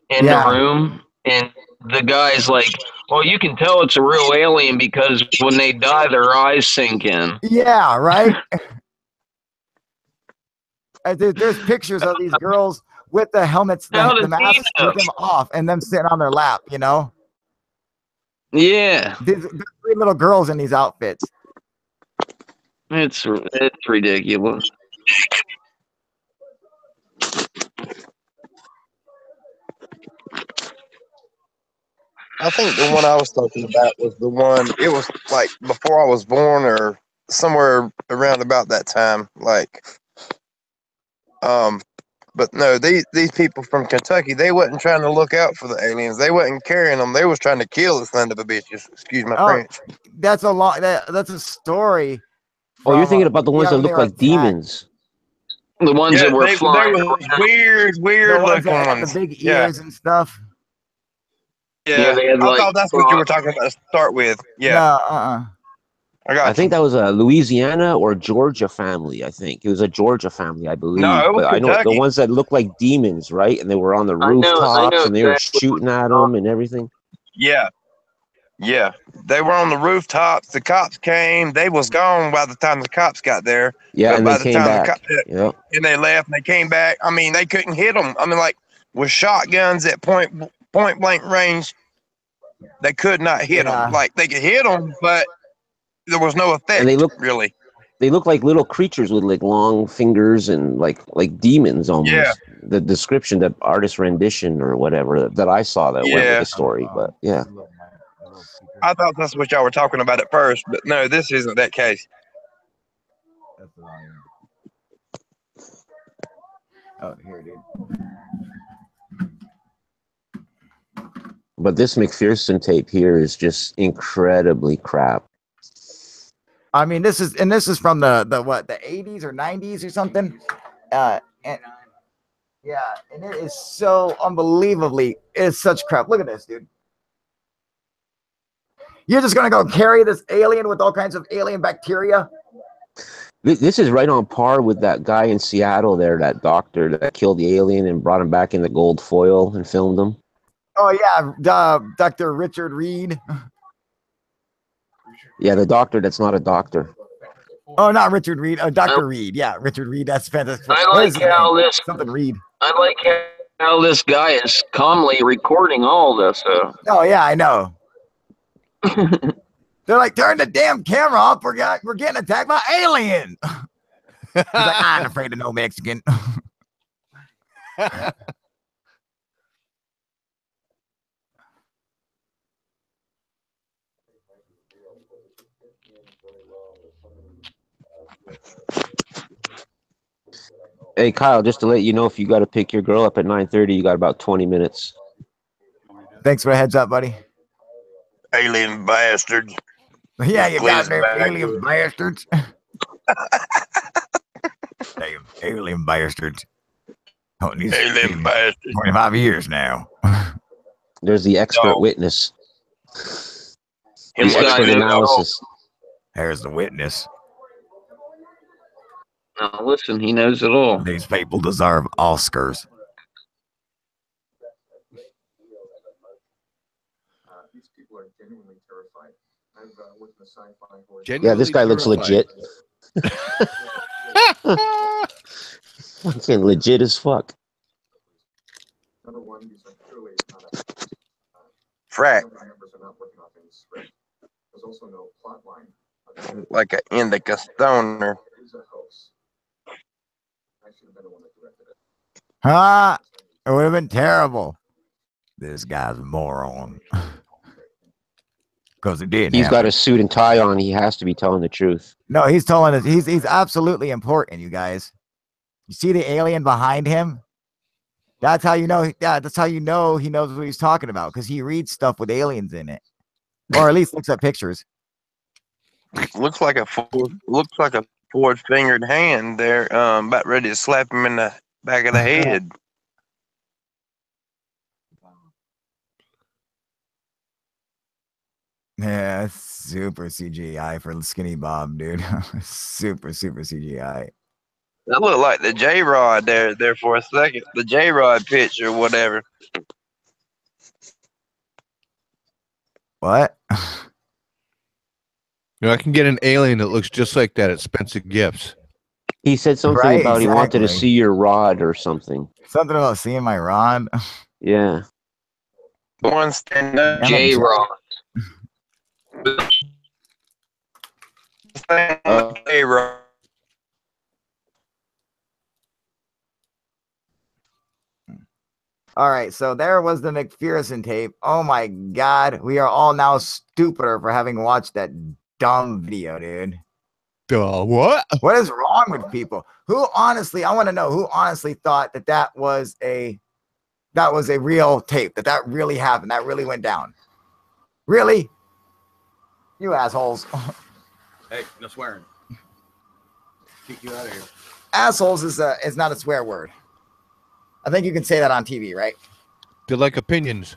in the room, and the guy's like, "Well, you can tell it's a real alien because when they die, their eyes sink in." Yeah, right. There's pictures of these girls with the helmets, the masks, with them off, and them sitting on their lap. You know. Yeah. There's 3 little girls in these outfits. It's ridiculous. I think the one I was talking about was the one, it was like before I was born or somewhere around about that time. Like, but no, these people from Kentucky, they wasn't trying to look out for the aliens. They wasn't carrying them. They was trying to kill the son of a bitches. Excuse my French. That's a story. Oh, you're thinking about the ones that look like demons. The ones that were flying. They were weird looking ones. The big ears and stuff. Yeah, they had I thought that's what you were talking about to start with. Yeah. No, I think that was a Louisiana or Georgia family. I think it was a Georgia family, I believe. No, it was but I know Kentucky. the ones that look like demons, right? And they were on the rooftops and they were shooting at them and everything. Yeah. Yeah. They were on the rooftops. The cops came. They was gone by the time the cops got there. Yeah, but and by they the came time back. Yeah. And they left and they came back. I mean, they couldn't hit them. I mean, like with shotguns at point blank range, they could not hit them. Like they could hit them, but there was no effect. And they look like little creatures with like long fingers and like demons almost. Yeah. The description, that artist rendition or whatever that I saw that went with the story, but yeah. I thought that's what y'all were talking about at first, but no, this isn't that case. Oh, here, dude. But this McPherson tape here is just incredibly crap. I mean, this is from the 80s or 90s or something. And it is so unbelievably, it's such crap. Look at this, dude. You're just gonna go carry this alien with all kinds of alien bacteria? This is right on par with that guy in Seattle there, that doctor that killed the alien and brought him back in the gold foil and filmed him. Oh yeah, Dr. Richard Reed. Yeah, the doctor that's not a doctor. Oh, not Richard Reed. Dr. Reed. Yeah, Richard Reed. That's fantastic. I like how this something Reed. I like how this guy is calmly recording all this. Oh yeah, I know. They're like, turn the damn camera off. We're getting attacked by alien. He's like, I'm afraid of no Mexican. Hey Kyle, just to let you know, if you got to pick your girl up at 9:30, you got about 20 minutes. Thanks for the heads up, buddy. Alien bastards. Yeah, you got there, alien bastards. Damn, alien bastards. Oh, alien bastards. 25 years now. There's the expert witness. The expert analysis. There's the witness. Now listen, he knows it all. These people deserve Oscars. Yeah, this guy looks legit. Fucking legit as fuck. frack. Like an indica stoner. Huh? It would have been terrible. This guy's a moron. Because it didn't. He's got a suit and tie on. He has to be telling the truth. No, he's telling us. He's absolutely important, you guys. You see the alien behind him? That's how you know. Yeah, that's how you know he knows what he's talking about, because he reads stuff with aliens in it, or at least looks at pictures. Looks like a four-fingered hand there, about ready to slap him in the back of the head. Yeah, super CGI for Skinny Bob, dude. super CGI. That looked like the J-Rod there for a second. The J-Rod pitch or whatever. What? You know, I can get an alien that looks just like that at Spencer Gifts. He said something Right, about he wanted to exactly. see your rod or something. Something about seeing my rod. Yeah. One stand up. J-Rod. J-Rod. All right, so there was the McPherson tape. Oh my God, we are all now stupider for having watched that dumb video, dude. What? What is wrong with people? Who honestly, I want to know who honestly thought that that was a real tape, that really happened, that really went down. Really? You assholes. Hey, no swearing. Kick you out of here. Assholes is not a swear word. I think you can say that on TV, right? They're like opinions.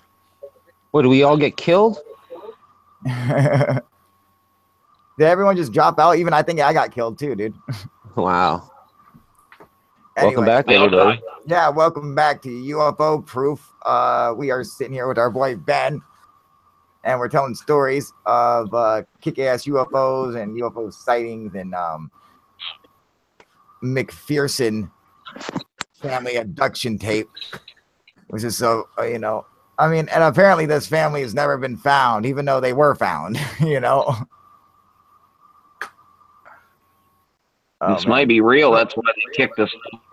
What, do we all get killed? Did everyone just drop out? Even I think I got killed too, dude. Wow. Anyway, Welcome back, everybody. Yeah, welcome back to UFO Proof. We are sitting here with our boy Ben, and we're telling stories of kick-ass UFOs and UFO sightings and McPherson family abduction tape, which is so, I mean, and apparently this family has never been found, even though they were found, This might be real. That's why they kicked us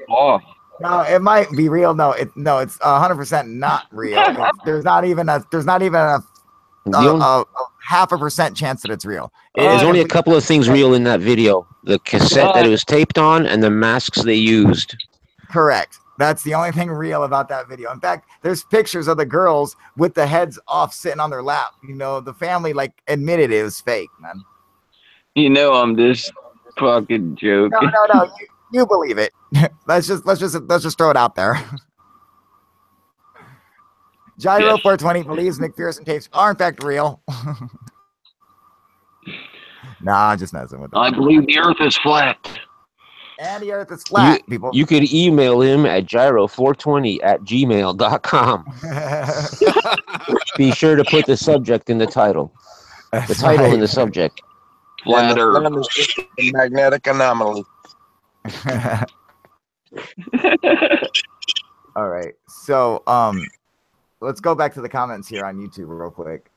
off. No, it might be real. No, it's 100% not real. There's not even a 0.5% chance that it's real. There's only a couple of things real in that video: the cassette that it was taped on, and the masks they used. Correct. That's the only thing real about that video. In fact, there's pictures of the girls with the heads off, sitting on their lap. The family admitted it was fake, man. I'm just fucking joking. No. You believe it. Let's just throw it out there. Gyro 420 believes McPherson tapes are in fact real. Nah, just messing with them. I believe the Earth is flat. And the Earth is flat, people. You could email him at gyro420@gmail.com. Be sure to put the subject in the title. The title in the subject. Flat Earth. Magnetic anomaly. All right. So, let's go back to the comments here on YouTube real quick.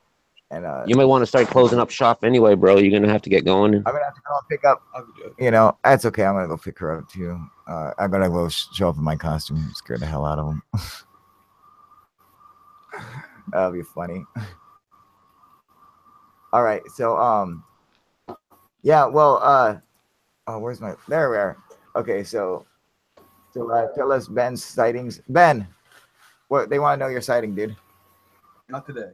And you might want to start closing up shop anyway, bro. You're gonna have to get going. I'm gonna have to go pick up. That's okay. I'm gonna go pick her up too. I'm gonna go show up in my costume, scare the hell out of them. That'll be funny. All right. So, yeah. Well, where's my? There we are. Okay. So tell us Ben's sightings. Ben, what they want to know your sighting, dude? Not today.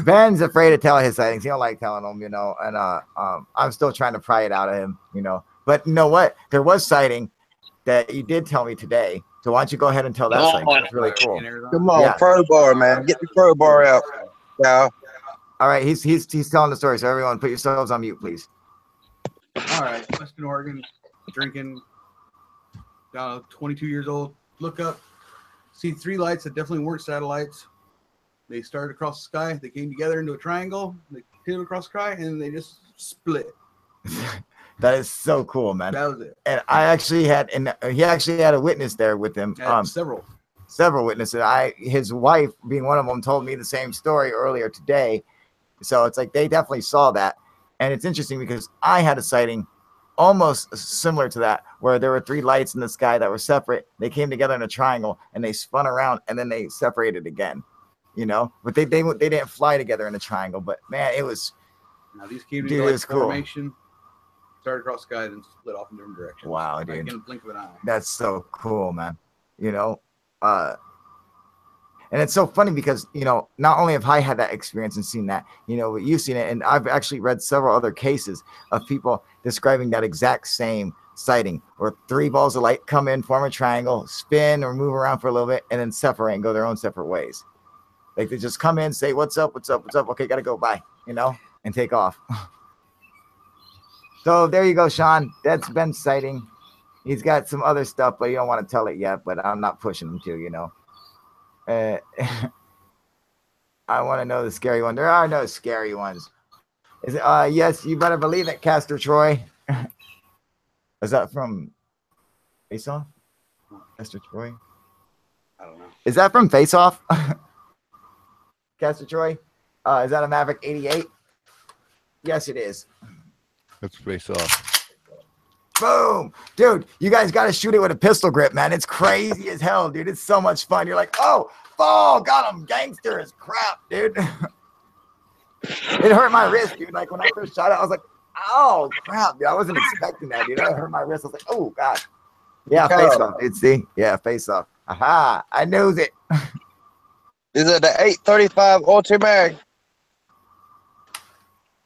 Ben's afraid to tell his sightings. He don't like telling them, and I'm still trying to pry it out of him, But you know what? There was sighting that you did tell me today. So why don't you go ahead and tell that sighting? It's really cool. Come on, crowbar, man. Get the crowbar out. Yeah. All right, he's telling the story. So everyone, put yourselves on mute, please. All right, Western Oregon, drinking, 22 years old. Look up, see three lights that definitely weren't satellites. They started across the sky. They came together into a triangle. They hit across the sky, and they just split. That is so cool, man. That was it. And he actually had a witness there with him. Several. several witnesses. His wife being one of them told me the same story earlier today. So it's like they definitely saw that. And it's interesting because I had a sighting almost similar to that, where there were 3 lights in the sky that were separate. They came together in a triangle and they spun around and then they separated again, you know, but they didn't fly together in a triangle. But man, it was, now these came dude, to it was cool. formation, started across the sky, then split off in different directions. Wow, like dude. in a blink of an eye. That's so cool, man. You know, and it's so funny because, you know, not only have I had that experience and seen that, you know, but you've seen it. And I've actually read several other cases of people describing that exact same sighting where 3 balls of light come in, form a triangle, spin or move around for a little bit, and then separate and go their own separate ways. Like they just come in, say, what's up, what's up, what's up? Okay, got to go, bye, you know, and take off. So there you go, Sean. That's Ben's sighting. He's got some other stuff, but he don't want to tell it yet, but I'm not pushing him to, you know. I want to know the scary one. There are no scary ones. Is it, yes, you better believe it, Castor Troy. Is that from Face Off? Castor Troy? I don't know. Is that from Face Off? Castor Troy? Is that a Maverick 88? Yes, it is. That's Face Off. Boom. Dude, you guys got to shoot it with a pistol grip, man. It's crazy as hell, dude. It's so much fun. You're like, oh, got him. Gangster as crap, dude. It hurt my wrist, dude. Like when I first shot it, I was like, oh, crap, dude. I wasn't expecting that, dude. It hurt my wrist. I was like, oh, God. Yeah, Face Off, dude. See? Yeah, Face Off. Aha. I knows it. Is it the 835 Ultimag?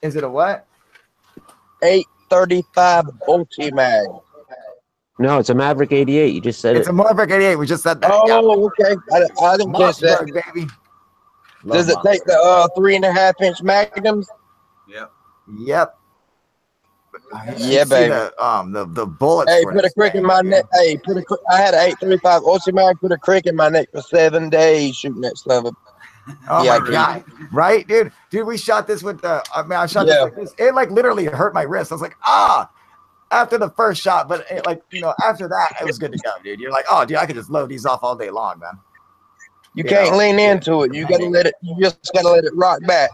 Is it a what? 835 Ultimag. No, it's a Maverick 88. You just said It's it. a Maverick 88. We just said that. Oh, okay. I didn't catch that. Mossberg, baby. Does it take the 3.5-inch Magnums? Yep. Yep. Yeah, baby. The bullets. Hey, for put a this crick in thing, my man. neck. Hey, I had an 835 Ultimag. Put a crick in my neck for 7 days shooting that stuff. Oh Yeah, my God. Right, dude? Dude, we shot this with the, I shot this like this. It like literally hurt my wrist. I was like, after the first shot, but it, like, you know, after that, it was good to go, dude. You're like, oh, dude, I could just load these off all day long, man. You can't lean into it. You gotta let it. You just gotta let it rock back.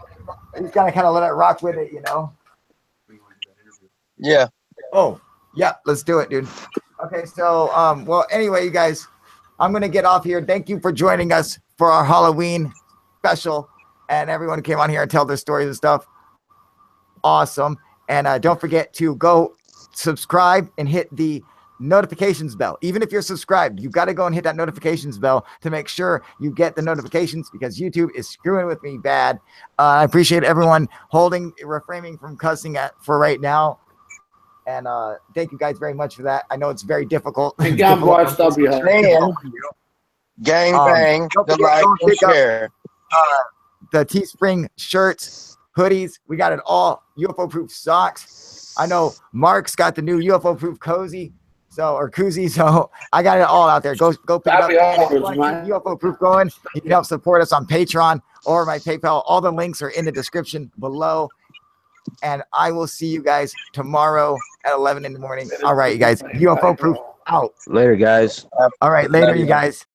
You just gotta kind of let it rock with it, you know. Yeah. Oh, yeah, let's do it, dude. Okay, so well, anyway, you guys, I'm gonna get off here. Thank you for joining us for our Halloween special, and everyone who came on here and tell their stories and stuff. Awesome. And don't forget to go subscribe and hit the notifications bell. Even if you're subscribed, you got to go and hit that notifications bell to make sure you get the notifications, because YouTube is screwing with me bad. I appreciate everyone refraining from cussing for right now. And thank you guys very much for that. I know it's very difficult. And God bless W. Gang bang, the like and share. The Teespring shirts, hoodies, we got it all. UFO proof socks. I know Mark's got the new UFO proof koozie, or koozie. So I got it all out there. Go pick it up. UFO proof going. You can help support us on Patreon or my PayPal. All the links are in the description below. And I will see you guys tomorrow at 11 in the morning. All right, you guys. UFO proof out. Later, guys. All right, later, you guys.